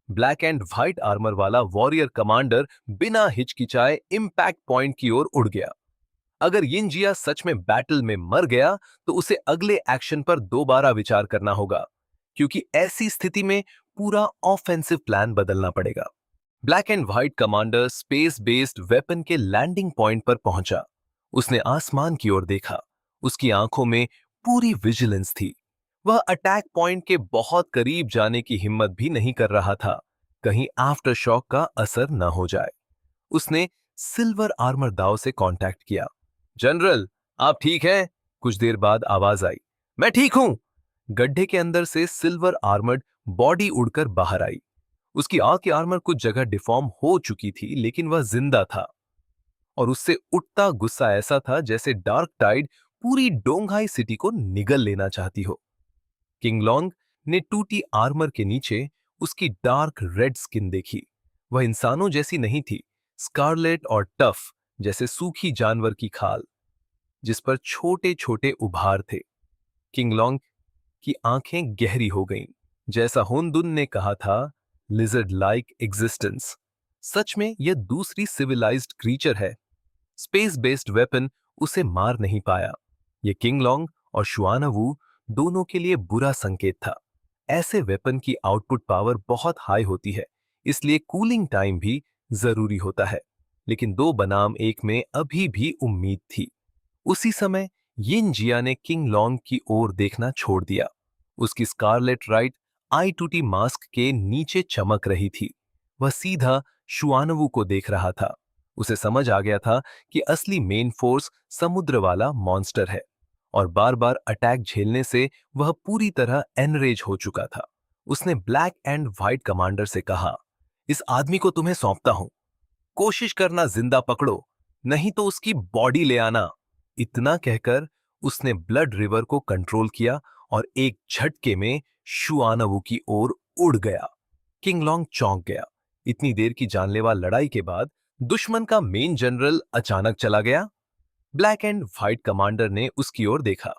ब्लैक एंड व्हाइट आर्मर वाला वॉरियर कमांडर बिना हिचकिचाए इंपैक्ट पॉइंट की ओर उड़ गया। अगर यिनजिया सच में बैटल में मर गया तो उसे अगले एक्शन पर दोबारा विचार करना होगा, क्योंकि ऐसी स्थिति में पूरा ऑफेंसिव प्लान बदलना पड़ेगा। Black and white commander space based weapon के लैंडिंग पॉइंट पर पहुंचा। उसने आसमान की ओर देखा। उसकी आंखों में पूरी विजिलेंस थी। वह अटैक पॉइंट के बहुत करीब जाने की हिम्मत भी नहीं कर रहा था, कहीं आफ्टर शॉक का असर न हो जाए। उसने सिल्वर आर्मर दाव से कांटेक्ट किया। जनरल, आप ठीक हैं? कुछ देर बाद आवाज आई, मैं ठीक हूं। गड्ढे के अंदर से सिल्वर आर्मर्ड बॉडी उड़कर बाहर आई। उसकी आंख की आर्मर कुछ जगह डिफॉर्म हो चुकी थी, लेकिन वह जिंदा था और उससे उठता गुस्सा ऐसा था जैसे डार्क टाइड पूरी डोंगहाई सिटी को निगल लेना चाहती हो। किंगलोंग ने टूटी आर्मर के नीचे उसकी डार्क रेड स्किन देखी। वह इंसानों जैसी नहीं थी, स्कारलेट और टफ जैसे सूखी जानवर की खाल, जिस पर छोटे छोटे उभार थे। किंगलोंग की आंखें गहरी हो गईं, जैसा होनदुन ने कहा था, लिजर्ड लाइक एग्जिस्टेंस। सच में यह दूसरी सिविलाइज्ड क्रीचर है। स्पेस बेस्ड वेपन उसे मार नहीं पाया। यह किंगलोंग और शुआनवू दोनों के लिए बुरा संकेत था। ऐसे वेपन की आउटपुट पावर बहुत हाई होती है, इसलिए कूलिंग टाइम भी जरूरी होता है। लेकिन दो बनाम एक में अभी भी उम्मीद थी। उसी समय यिन जिया ने किंग लॉन्ग की ओर देखना छोड़ दिया। उसकी स्कारलेट राइट आई टूटी मास्क के नीचे चमक रही थी। वह सीधा शुआनवू को देख रहा था। उसे समझ आ गया था कि असली मेन फोर्स समुद्र वाला मॉन्स्टर है, और बार बार अटैक झेलने से वह पूरी तरह एनरेज हो चुका था। उसने ब्लैक एंड व्हाइट कमांडर से कहा, इस आदमी को तुम्हें सौंपता हूं। कोशिश करना जिंदा पकड़ो, नहीं तो उसकी बॉडी ले आना। इतना कहकर उसने ब्लड रिवर को कंट्रोल किया और एक झटके में शुआनवू की ओर उड़ गया। किंगलोंग चौंक गया। इतनी देर की जानलेवा लड़ाई के बाद दुश्मन का मेन जनरल अचानक चला गया। ब्लैक एंड व्हाइट कमांडर ने उसकी ओर देखा।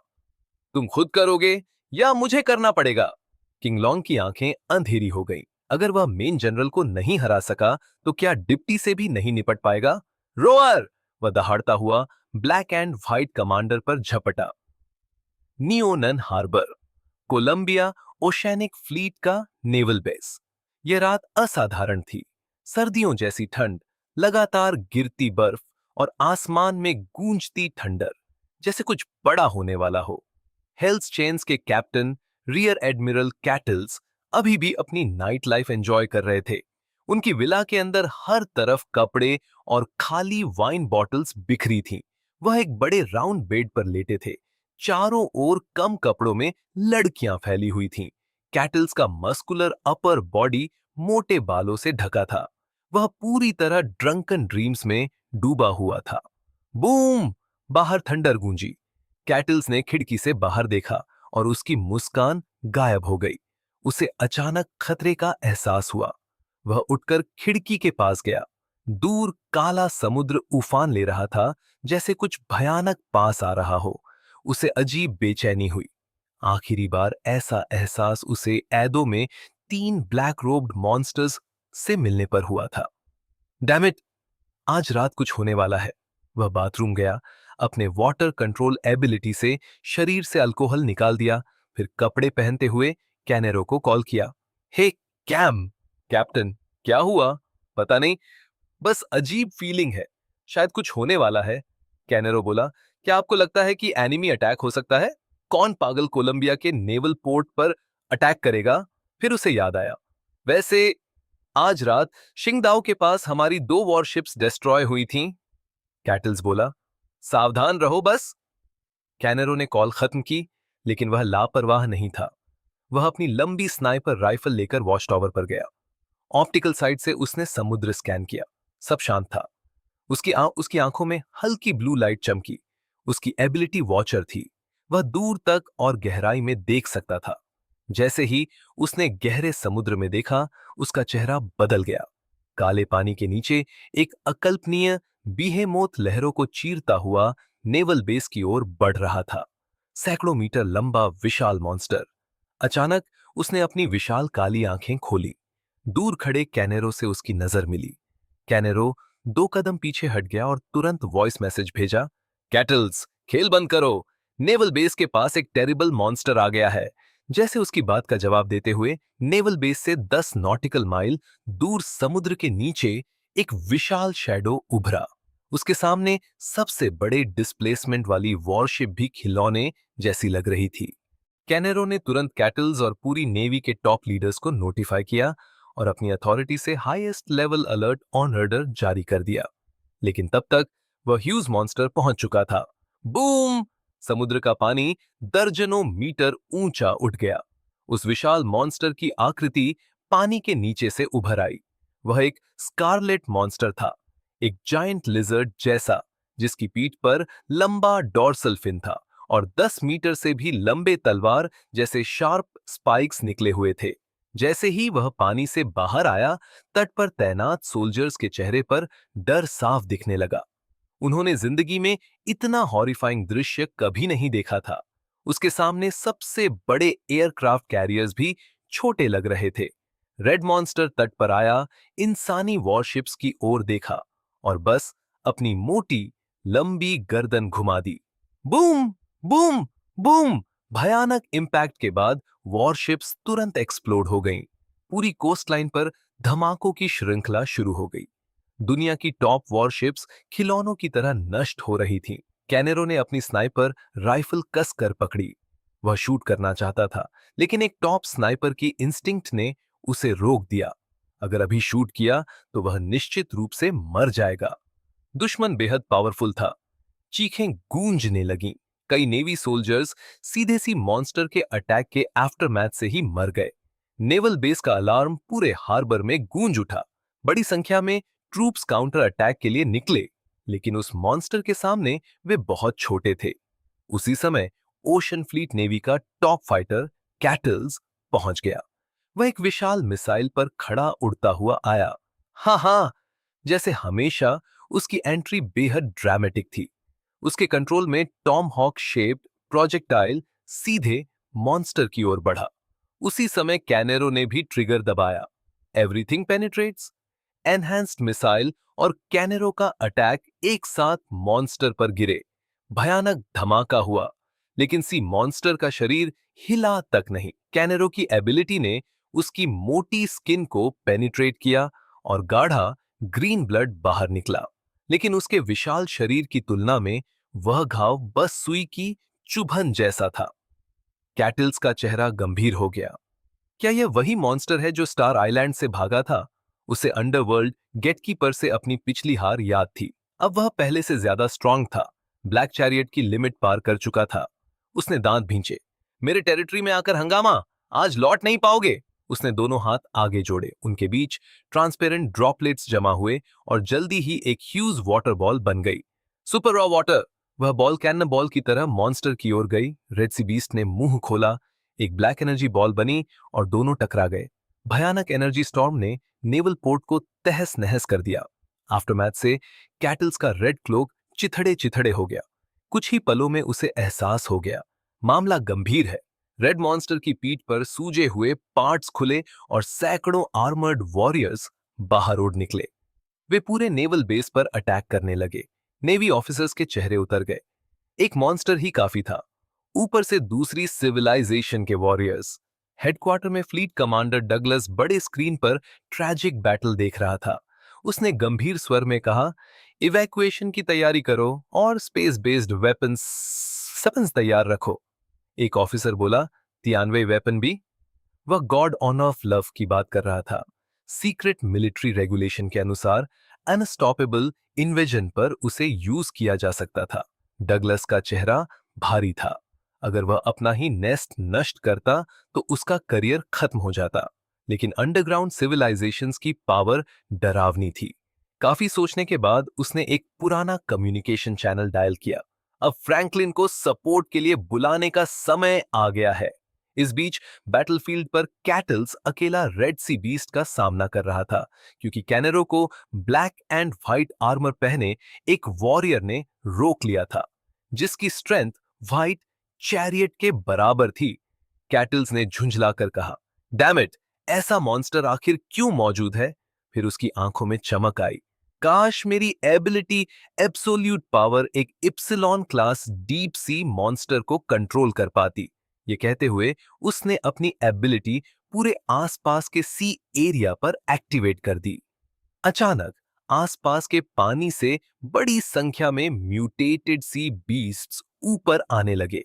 तुम खुद करोगे या मुझे करना पड़ेगा? किंगलोंग की आंखें अंधेरी हो गईं। अगर वह मेन जनरल को नहीं हरा सका तो क्या डिप्टी से भी नहीं निपट पाएगा? रोअर! वह दहाड़ता हुआ ब्लैक एंड व्हाइट कमांडर पर झपटा। नियोनन हार्बर, कोलंबिया ओशैनिक फ्लीट का नेवल बेस। यह रात असाधारण थी। सर्दियों जैसी ठंड, लगातार गिरती बर्फ और आसमान में गूंजती ठंडर, जैसे कुछ बड़ा होने वाला हो। हेल्स चेन्स के कैप्टन रियर एडमिरल कैटल्स अभी भी अपनी नाइट लाइफ एंजॉय कर रहे थे। उनकी विला के अंदर हर तरफ कपड़े और खाली वाइन बॉटल्स बिखरी थीं। वह एक बड़े राउंड बेड पर लेटे थे। चारों ओर कम कपड़ों में लड़कियां फैली हुई थीं। कैटल्स का मस्कुलर अपर बॉडी मोटे बालों से ढका था। वह पूरी तरह ड्रंकन ड्रीम्स में डूबा हुआ था। बूम! बाहर थंडर गूंजी। कैटल्स ने खिड़की से बाहर देखा और उसकी मुस्कान गायब हो गई। उसे अचानक खतरे का एहसास हुआ। वह उठकर खिड़की के पास गया। दूर काला समुद्र उफान ले रहा था, जैसे कुछ भयानक पास आ रहा हो। उसे अजीब बेचैनी हुई। आखिरी बार ऐसा एहसास उसे एदो में 3 ब्लैक रोब्ड मॉन्स्टर्स से मिलने पर हुआ था। Damn it! आज रात कुछ होने वाला है। वह बाथरूम गया, अपने वाटर कंट्रोल एबिलिटी से शरीर से अल्कोहल निकाल दिया, फिर कपड़े पहनते हुए कैनेरो को कॉल किया। हे कैम! कैप्टन, क्या हुआ? पता नहीं, बस अजीब फीलिंग है। शायद कुछ होने वाला है। कैनेरो बोला, क्या आपको लगता है कि एनिमी अटैक हो सकता है? कौन पागल कोलंबिया के नेवल पोर्ट पर अटैक करेगा? फिर उसे याद आया, वैसे आज रात शिंगदाओ के पास हमारी 2 वॉरशिप्स डिस्ट्रॉय हुई थीं। कैटल्स बोला, सावधान रहो बस। कैनेरो ने कॉल खत्म की, लेकिन वह लापरवाह नहीं था। वह अपनी लंबी स्नाइपर राइफल लेकर वॉच टावर पर गया। ऑप्टिकल साइट से उसने समुद्र स्कैन किया। सब शांत था। उसकी आंखों में हल्की ब्लू लाइट चमकी। उसकी एबिलिटी वॉचर थी। वह दूर तक और गहराई में देख सकता था। जैसे ही उसने गहरे समुद्र में देखा, उसका चेहरा बदल गया। काले पानी के नीचे एक अकल्पनीय बीहेमोथ लहरों को चीरता हुआ नेवल बेस की ओर बढ़ रहा था। सैकड़ों मीटर लंबा विशाल मॉन्स्टर। अचानक उसने अपनी विशाल काली आंखें खोली। दूर खड़े कैनेरो से उसकी नजर मिली। कैनेरो 2 कदम पीछे हट गया और तुरंत वॉइस मैसेज भेजा, कैटल्स, खेल बंद करो। नेवल बेस के पास एक टेरिबल मॉन्स्टर आ गया है। जैसे उसकी बात का जवाब देते हुए नेवल बेस से 10 नॉटिकल माइल दूर समुद्र के नीचे एक विशाल शैडो उभरा। उसके सामने सबसे बड़े डिस्प्लेसमेंट वाली वॉरशिप भी खिलौने जैसी लग रही थी। कैनेरो ने तुरंत कैटल्स और पूरी नेवी के टॉप लीडर्स को नोटिफाई किया और अपनी अथॉरिटी से highest level alert on order जारी कर दिया। लेकिन तब तक वह ह्यूज मॉन्स्टर पहुंच चुका था। बूम! समुद्र का पानी दर्जनों मीटर ऊंचा उठ गया। उस विशाल मॉन्स्टर की आकृति पानी के नीचे से उभर आई। वह एक स्कारलेट मॉन्स्टर था, एक जायंट लिजर्ड जैसा, जिसकी पीठ पर लंबा डॉर्सल फिन था और 10 मीटर से भी लंबे तलवार जैसे शार्प स्पाइक्स निकले हुए थे। जैसे ही वह पानी से बाहर आया, तट पर तैनात सोल्जर्स के चेहरे पर डर साफ दिखने लगा। उन्होंने जिंदगी में इतना हॉरिफाइंग दृश्य कभी नहीं देखा था। उसके सामने सबसे बड़े एयरक्राफ्ट कैरियर्स भी छोटे लग रहे थे। रेड मॉन्स्टर तट पर आया, इंसानी वॉरशिप्स की ओर देखा और बस अपनी मोटी लंबी गर्दन घुमा दी। बूम! बूम! बूम! भयानक इंपैक्ट के बाद वॉरशिप्स तुरंत एक्सप्लोड हो गईं। पूरी कोस्टलाइन पर धमाकों की श्रृंखला शुरू हो गई। दुनिया की टॉप वॉरशिप्स खिलौनों की तरह नष्ट हो रही थीं। कैनेरो ने अपनी स्नाइपर राइफल कस कर पकड़ी। वह शूट करना चाहता था, लेकिन एक टॉप स्नाइपर की इंस्टिंक्ट ने उसे रोक दिया। अगर अभी शूट किया तो वह निश्चित रूप से मर जाएगा। दुश्मन बेहद पावरफुल था। चीखें गूंजने लगीं। कई नेवी सोल्जर्स सीधे सी मॉन्स्टर के अटैक के आफ्टरमैथ से ही मर गए। नेवल बेस का अलार्म पूरे हार्बर में गूंज उठा। बड़ी संख्या में ट्रूप्स काउंटर अटैक के लिए निकले, लेकिन उस मॉन्स्टर के सामने वे बहुत छोटे थे। उसी समय ओशन फ्लीट नेवी का टॉप फाइटर कैटल्स पहुंच गया। वह एक विशाल मिसाइल पर खड़ा उड़ता हुआ आया। हाँ हाँ, जैसे हमेशा उसकी एंट्री बेहद ड्रामेटिक थी। उसके कंट्रोल में टॉम हॉक शेप्ड प्रोजेक्टाइल सीधे मॉन्स्टर की ओर बढ़ा। उसी समय कैनेरो ने भी ट्रिगर दबाया। Everything penetrates. एनहांस्ड मिसाइल और कैनेरो का अटैक एक साथ मॉन्स्टर पर गिरे। भयानक धमाका हुआ, लेकिन सी मॉन्स्टर का शरीर हिला तक नहीं। कैनेरो की एबिलिटी ने उसकी मोटी स्किन को पेनिट्रेट किया और गाढ़ा ग्रीन ब्लड बाहर निकला, लेकिन उसके विशाल शरीर की तुलना में वह घाव बस सुई की चुभन जैसा था। कैटल्स का चेहरा गंभीर हो गया। क्या यह वही मॉन्स्टर है जो स्टार आइलैंड से भागा था? उसे अंडरवर्ल्ड गेटकीपर से अपनी पिछली हार याद थी। अब वह पहले से ज्यादा स्ट्रांग था। ब्लैक चैरियट की लिमिट पार कर चुका था। उसने दांत भींचे। मेरे टेरिटरी में आकर हंगामा, आज लौट नहीं पाओगे। उसने दोनों हाथ आगे जोड़े। उनके बीच ट्रांसपेरेंट ड्रॉपलेट्स जमा हुए और जल्दी ही एक ह्यूज वाटर बॉल बन गई। Super raw water. वह बॉल कैनन बॉल की तरह मॉन्स्टर की ओर गई। रेड सी बीस्ट ने मुंह खोला। एक ब्लैक एनर्जी बॉल बनी और दोनों टकरा गए। भयानक एनर्जी स्टॉर्म ने नेवल पोर्ट को तहस नहस कर दिया। आफ्टरमैथ से कैटल्स का रेड क्लोक चिथड़े चिथड़े हो गया। कुछ ही पलों में उसे एहसास हो गया, मामला गंभीर है। रेड मॉन्स्टर की पीठ पर सूजे हुए पार्ट्स खुले और सैकड़ों आर्मर्ड वॉरियर्स बाहर उड़ निकले। वे पूरे नेवल बेस पर अटैक करने लगे। नेवी ऑफिसर्स के चेहरे उतर गए। एक मॉन्स्टर ही काफी था, ऊपर से दूसरी सिविलाइजेशन के वॉरियर्स। हेडक्वार्टर में फ्लीट कमांडर डगलस बड़े स्क्रीन पर ट्रैजिक बैटल देख रहा था। उसने गंभीर स्वर में कहा, इवैक्यूएशन की तैयारी करो और स्पेस बेस्ड वेपन्स तैयार रखो। एक ऑफिसर बोला, तियानवे वेपन भी? वह गॉड ऑनर ऑफ लव की बात कर रहा था। सीक्रेट मिलिट्री रेगुलेशन के अनुसार अनस्टॉपेबल इन्वेजन पर उसे यूज किया जा सकता था। डगलस का चेहरा भारी था। अगर वह अपना ही नेस्ट नष्ट करता तो उसका करियर खत्म हो जाता। लेकिन अंडरग्राउंड सिविलाइजेशंस की पावर डरावनी थी। काफी सोचने के बाद उसने एक पुराना कम्युनिकेशन चैनल डायल किया। अब फ्रैंकलिन को सपोर्ट के लिए बुलाने का समय आ गया है। इस बीच बैटलफील्ड पर कैटल्स अकेला रेड सी बीस्ट का सामना कर रहा था, क्योंकि कैनेरो को ब्लैक एंड व्हाइट आर्मर पहने एक वॉरियर ने रोक लिया था, जिसकी स्ट्रेंथ व्हाइट चैरियट के बराबर थी। कैटल्स ने झुंझलाकर कहा, डैम इट, ऐसा मॉन्स्टर आखिर क्यों मौजूद है? फिर उसकी आंखों में चमक आई। काश मेरी एबिलिटी एब्सोल्यूट पावर एक epsilon class deep sea monster को कंट्रोल कर पाती। ये कहते हुए उसने अपनी एबिलिटी पूरे आसपास के सी एरिया पर एक्टिवेट कर दी। अचानक आसपास के पानी से बड़ी संख्या में म्यूटेटेड सी बीस्ट्स ऊपर आने लगे,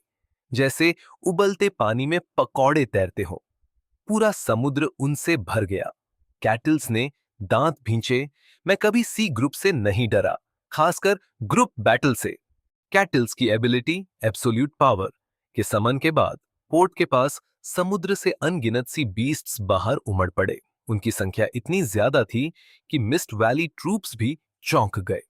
जैसे उबलते पानी में पकौड़े तैरते हो। पूरा समुद्र उनसे भर गया। कैटल्स ने दांत भींचे। मैं कभी सी ग्रुप से नहीं डरा, खासकर ग्रुप बैटल से। कैटल्स की एबिलिटी एब्सोल्यूट पावर के समन के बाद पोर्ट के पास समुद्र से अनगिनत सी बीस्ट्स बाहर उमड़ पड़े। उनकी संख्या इतनी ज्यादा थी कि मिस्ट वैली ट्रूप्स भी चौंक गए।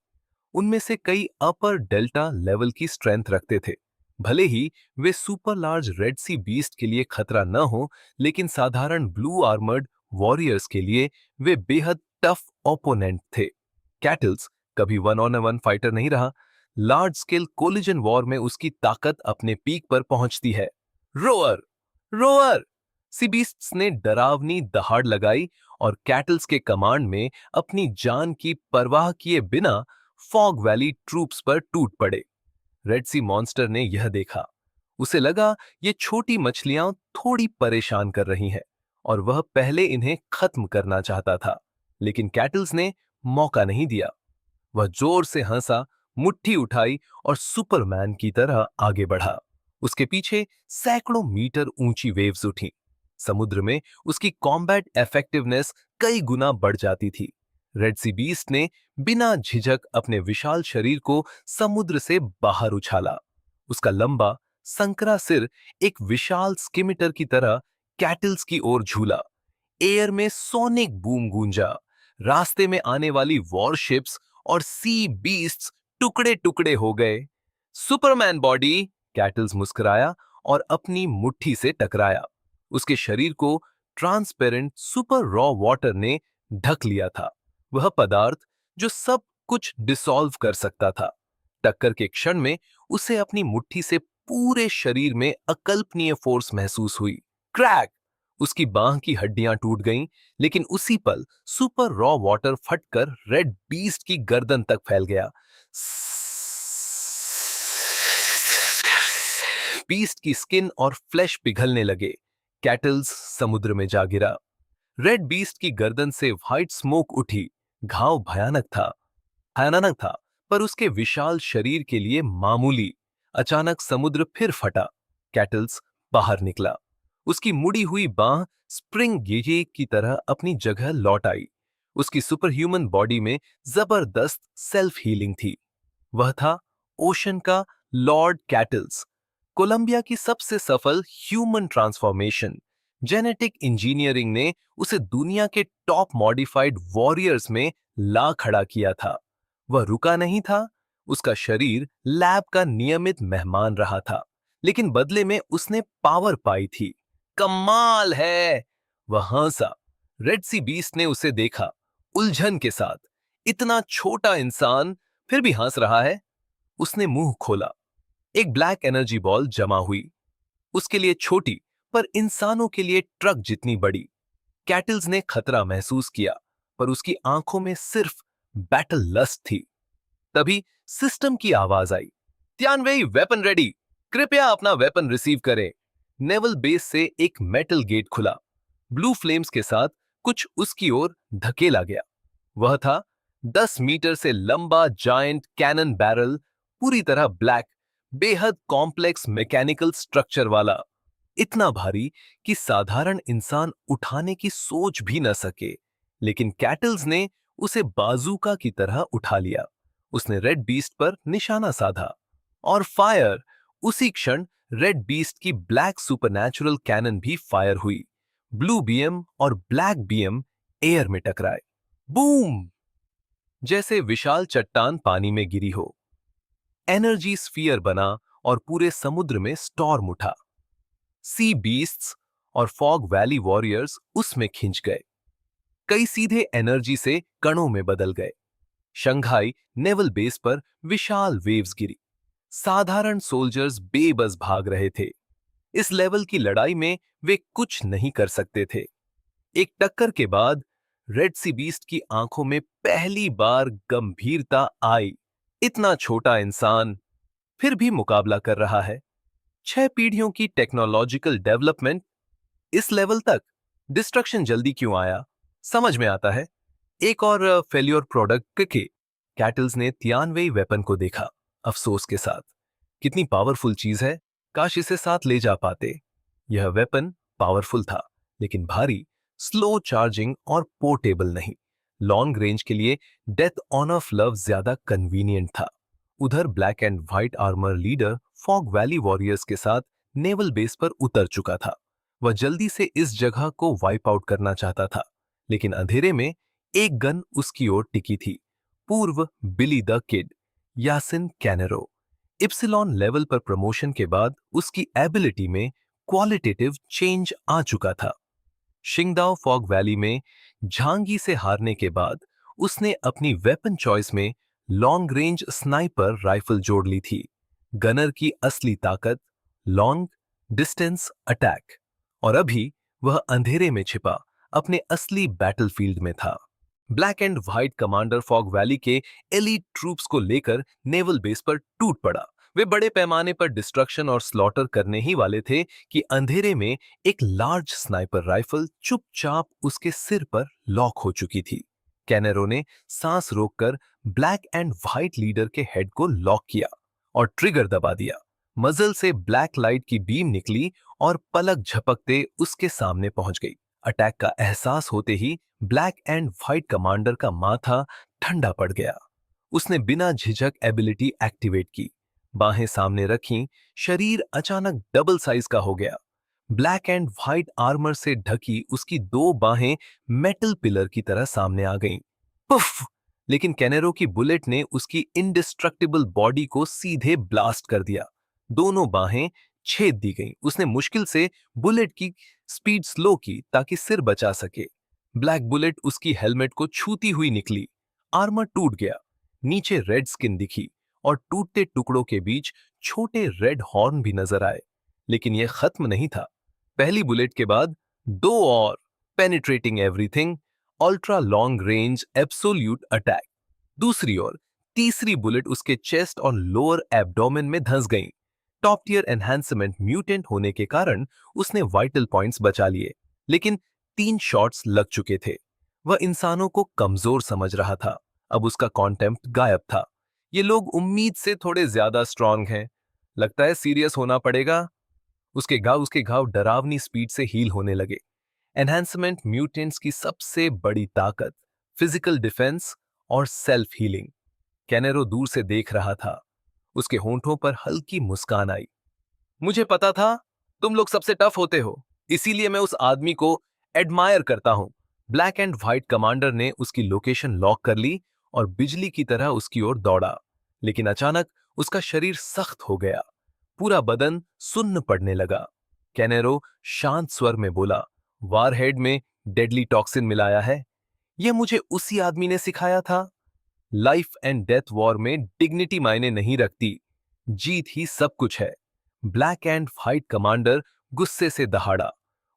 उनमें से कई अपर डेल्टा लेवल की स्ट्रेंथ रखते थे। भले ही वे सुपर लार्ज रेड सी बीस्ट के लिए खतरा न हो, लेकिन साधारण ब्लू आर्मर्ड वॉरियर्स के लिए वे बेहद टफ ओपोनेंट थे। कैटल्स कभी वन ऑन वन फाइटर नहीं रहा। लार्ज स्केल कोलिजन वॉर में उसकी ताकत अपने पीक पर पहुंचती है। Row or, row or! सीबीस्ट्स ने डरावनी दहाड़ लगाई और कैटल्स के कमांड में अपनी जान की परवाह किए बिना फॉग वैली ट्रूप्स पर टूट पड़े। रेड सी मॉन्स्टर ने यह देखा। उसे लगा ये छोटी मछलियां थोड़ी परेशान कर रही हैं और वह पहले इन्हें खत्म करना चाहता था, लेकिन कैटल्स ने मौका नहीं दिया। वह जोर से हंसा, मुट्ठी उठाई और सुपरमैन की तरह आगे बढ़ा। उसके पीछे सैकड़ों मीटर ऊंची वेव्स उठी। समुद्र में उसकी कॉम्बैट इफेक्टिवनेस कई गुना बढ़ जाती थी। रेड सी बीस्ट ने बिना झिझक अपने विशाल शरीर को समुद्र से बाहर उछाला। उसका लंबा संकरा सिर एक विशाल स्किमिटर की तरह कैटल्स की ओर झूला। एयर में सोनिक बूम गूंजा। रास्ते में आने वाली वॉरशिप्स और सी बीस्ट्स टुकड़े टुकड़े हो गए। Superman body! कैटल्स मुस्कुराया और अपनी मुट्ठी से टकराया। उसके शरीर को ट्रांसपेरेंट सुपर रॉ वाटर ने ढक लिया था, वह पदार्थ जो सब कुछ डिसॉल्व कर सकता था। टक्कर के क्षण में उसे अपनी मुट्ठी से पूरे शरीर में अकल्पनीय फोर्स महसूस हुई। क्रैक! उसकी बांह की हड्डियां टूट गईं, लेकिन उसी पल सुपर रॉ वाटर फटकर रेड बीस्ट की गर्दन तक फैल गया। बीस्ट की स्किन और फ्लैश पिघलने लगे। कैटल्स समुद्र में जा गिरा। रेड बीस्ट की गर्दन से व्हाइट स्मोक उठी। घाव भयानक था, पर उसके विशाल शरीर के लिए मामूली। अचानक समुद्र फिर फटा। कैटल्स बाहर निकला। उसकी मुड़ी हुई बांह स्प्रिंग गेजे की तरह अपनी जगह लौट आई। उसकी सुपर ह्यूमन बॉडी में जबरदस्त सेल्फ हीलिंग थी। वह था ओशन का लॉर्ड कैटल्स, कोलंबिया की सबसे सफल ह्यूमन ट्रांसफॉर्मेशन। जेनेटिक इंजीनियरिंग ने उसे दुनिया के टॉप मॉडिफाइड वॉरियर्स में ला खड़ा किया था। वह रुका नहीं था, उसका शरीर लैब का नियमित मेहमान रहा था, लेकिन बदले में उसने पावर पाई थी। कमाल है, वह हंसा। रेड सी बीस्ट ने उसे देखा, उलझन के साथ। इतना छोटा इंसान फिर भी हंस रहा है। उसने मुंह खोला। एक ब्लैक एनर्जी बॉल जमा हुई, उसके लिए छोटी पर इंसानों के लिए ट्रक जितनी बड़ी। कैटल्स ने खतरा महसूस किया, पर उसकी आंखों में सिर्फ बैटल लस्ट थी। तभी सिस्टम की आवाज आई, तियानवेई वेपन रेडी, कृपया अपना वेपन रिसीव करें। नेवल बेस से एक मेटल गेट खुला, ब्लू फ्लेम्स के साथ कुछ उसकी ओर धकेला गया। वह था 10 मीटर से लंबा जायंट कैनन बैरल, पूरी तरह ब्लैक, बेहद कॉम्प्लेक्स मैकेनिकल स्ट्रक्चर वाला, इतना भारी कि साधारण इंसान उठाने की सोच भी न सके। लेकिन कैटल्स ने उसे बाजूका की तरह उठा लिया। उसने रेड बीस्ट पर निशाना साधा और फायर। उसी क्षण रेड बीस्ट की ब्लैक सुपरनैचुरल कैनन भी फायर हुई। ब्लू बीएम और ब्लैक बीएम एयर में टकराए। बूम! जैसे विशाल चट्टान पानी में गिरी हो। एनर्जी स्फीयर बना और पूरे समुद्र में स्टॉर्म उठा। सी बीस्ट्स और फॉग वैली वॉरियर्स उसमें खिंच गए। कई सीधे एनर्जी से कणों में बदल गए। शंघाई नेवल बेस पर विशाल वेव्स गिरी। साधारण सोल्जर्स बेबस भाग रहे थे। इस लेवल की लड़ाई में वे कुछ नहीं कर सकते थे। एक टक्कर के बाद रेड सी बीस्ट की आंखों में पहली बार गंभीरता आई। इतना छोटा इंसान फिर भी मुकाबला कर रहा है। 6 पीढ़ियों की टेक्नोलॉजिकल डेवलपमेंट, इस लेवल तक डिस्ट्रक्शन जल्दी क्यों आया? समझ में आता है। एक और फेल्योर प्रोडक्ट के कैटल्स ने तियानवेई वेपन को देखा, अफसोस के साथ। कितनी पावरफुल चीज है, काश इसे साथ ले जा पाते। यह वेपन पावरफुल था, लेकिन भारी, स्लो चार्जिंग और पोर्टेबल नहीं। लॉन्ग रेंज के लिए डेथ ऑन ऑफ लव ज्यादा कन्वीनियंट था। उधर black and white armour leader fog valley warriors के साथ नेवल बेस पर उतर चुका था। वह जल्दी से इस जगह को वाइप आउट करना चाहता था, लेकिन अंधेरे में एक गन उसकी ओर टिकी थी। पूर्व Billy the Kid, Yasin Canero. Epsilon level पर प्रमोशन के बाद उसकी एबिलिटी में क्वालिटेटिव चेंज आ चुका था। शिंगदाओ फॉग वैली में झांगी से हारने के बाद उसने अपनी वेपन चॉइस में लॉन्ग रेंज स्नाइपर राइफल जोड़ ली थी। गनर की असली ताकत, लॉन्ग डिस्टेंस अटैक। और अभी वह अंधेरे में छिपा अपने असली बैटलफील्ड में था। Black and white commander fog valley के एलीट ट्रूप्स को लेकर नेवल बेस पर टूट पड़ा। वे बड़े पैमाने पर डिस्ट्रक्शन और स्लॉटर करने ही वाले थे कि अंधेरे में एक लार्ज स्नाइपर राइफल चुपचाप उसके सिर पर लॉक हो चुकी थी। कैनेरो ने सांस रोककर ब्लैक एंड व्हाइट लीडर के हेड को लॉक किया और ट्रिगर दबा दिया। मजल से ब्लैक लाइट की बीम निकली और पलक झपकते उसके सामने पहुंच गई। अटैक का एहसास होते ही ब्लैक एंड व्हाइट कमांडर का माथा ठंडा पड़ गया। उसने बिना झिझक एबिलिटी एक्टिवेट की, बाहें सामने रखीं, शरीर अचानक डबल साइज का हो गया। ब्लैक एंड व्हाइट आर्मर से ढकी उसकी 2 बाहें मेटल पिलर की तरह सामने आ गईं। पुफ! लेकिन कैनेरो की बुलेट ने उसकी इंडिस्ट्रक्टिबल बॉडी को सीधे ब्लास्ट कर दिया। दोनों बाहें छेद दी गईं। उसने मुश्किल से बुलेट की स्पीड स्लो की ताकि सिर बचा सके। ब्लैक बुलेट उसकी हेलमेट को छूती हुई निकली। आर्मर टूट गया, नीचे रेड स्किन दिखी और टूटते टुकड़ों के बीच छोटे रेड हॉर्न भी नजर आए। लेकिन यह खत्म नहीं था। पहली बुलेट के बाद 2 और, penetrating everything, ultra long range absolute attack. दूसरी ओर तीसरी बुलेट उसके चेस्ट और लोअर एब्डोमेन में धंस गई। टॉप टियर एनहांसमेंट म्यूटेंट होने के कारण उसने वाइटल पॉइंट्स बचा लिए, लेकिन 3 शॉट्स लग चुके थे। वह इंसानों को कमजोर समझ रहा था। अब उसका कॉन्टेम्प्ट गायब था। ये लोग उम्मीद से थोड़े ज्यादा स्ट्रांग हैं, लगता है सीरियस होना पड़ेगा। उसके घाव डरावनी स्पीड से हील होने लगे। एनहांसमेंट म्यूटेंट्स की सबसे बड़ी ताकत फिजिकल डिफेंस और सेल्फ हीलिंग। कैनेरो दूर से देख रहा था। उसके होंठों पर हल्की मुस्कान आई। मुझे पता था तुम लोग सबसे टफ होते हो, इसीलिए मैं उस आदमी को एडमायर करता हूं। ब्लैक एंड व्हाइट कमांडर ने उसकी लोकेशन लॉक कर ली और बिजली की तरह उसकी ओर दौड़ा। लेकिन अचानक उसका शरीर सख्त हो गया। पूरा बदन सुन्न पड़ने लगा। कैनेरो शांत स्वर में बोला, वारहेड में डेडली टॉक्सिन मिलाया है। यह मुझे उसी आदमी ने सिखाया था। लाइफ एंड डेथ वॉर में डिग्निटी मायने नहीं रखती, जीत ही सब कुछ है। ब्लैक एंड व्हाइट कमांडर गुस्से से दहाड़ा।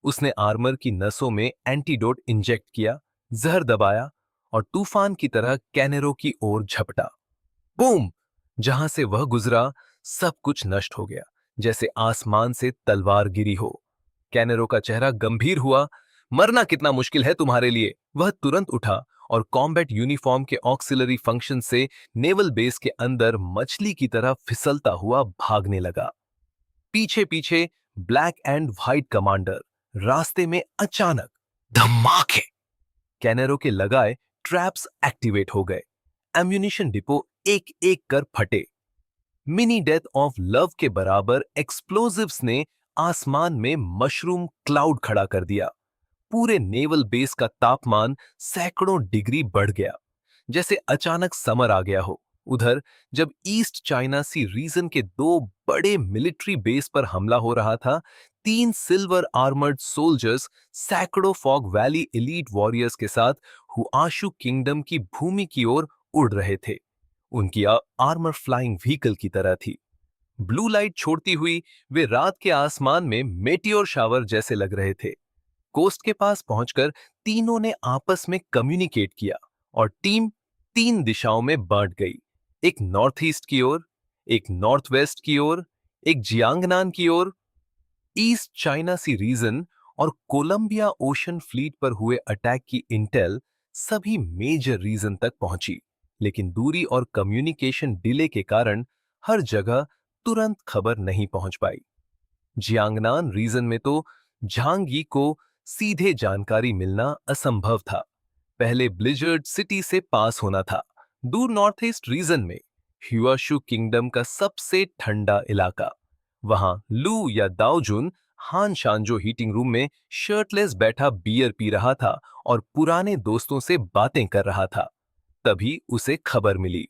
उसने आर्मर की नसों में एंटीडोट इंजेक्ट किया, जहर दबाया और तूफान की तरह कैनेरो की ओर झपटा। बूम! जहां से वह गुजरा, सब कुछ नष्ट हो गया, जैसे आसमान से तलवार गिरी हो। कैनेरो का चेहरा गंभीर हुआ। मरना कितना मुश्किल है तुम्हारे लिए। वह तुरंत उठा और कॉम्बैट यूनिफॉर्म के ऑक्सिलरी फंक्शन से नेवल बेस के अंदर मछली की तरह फिसलता हुआ भागने लगा। पीछे पीछे ब्लैक एंड व्हाइट कमांडर। रास्ते में अचानक धमाके! कैनेरो के लगाए ट्रैप्स एक्टिवेट हो गए। एम्यूनिशन डिपो एक एक कर फटे। मिनी डेथ ऑफ लव के बराबर एक्सप्लोजिव्स ने आसमान में मशरूम क्लाउड खड़ा कर दिया। पूरे नेवल बेस का तापमान सैकड़ों डिग्री बढ़ गया, जैसे अचानक समर आ गया हो। उधर जब ईस्ट चाइना सी रीजन के दो बड़े मिलिट्री बेस पर हमला हो रहा था, 3 सिल्वर आर्मर्ड सोल्जर्स सैकड़ों फॉग वैली एलीट वॉरियर्स के साथ हुआशु किंगडम की भूमि की ओर उड़ रहे थे। उनकी आर्मर फ्लाइंग व्हीकल की तरह थी। ब्लू लाइट छोड़ती हुई वे रात के आसमान में मेटियोर शावर जैसे लग रहे थे। कोस्ट के पास पहुंचकर तीनों ने आपस में कम्युनिकेट किया और टीम 3 दिशाओं में बांट गई। एक नॉर्थ ईस्ट की ओर, एक नॉर्थ वेस्ट की ओर, एक जियांगनान की ओर। ईस्ट चाइना सी रीजन और कोलंबिया ओशन फ्लीट पर हुए अटैक की इंटेल सभी मेजर रीजन तक पहुंची, लेकिन दूरी और कम्युनिकेशन डिले के कारण हर जगह तुरंत खबर नहीं पहुंच पाई। जियांगनान रीजन में तो झांगी को सीधे जानकारी मिलना असंभव था। पहले ब्लिजर्ड सिटी से पास होना था। दूर नॉर्थ ईस्ट रीजन में ह्यूआशु किंगडम का सबसे ठंडा इलाका। वहां लू या दाओजुन हान शांजो हीटिंग रूम में शर्टलेस बैठा बियर पी रहा था और पुराने दोस्तों से बातें कर रहा था। तभी उसे खबर मिली।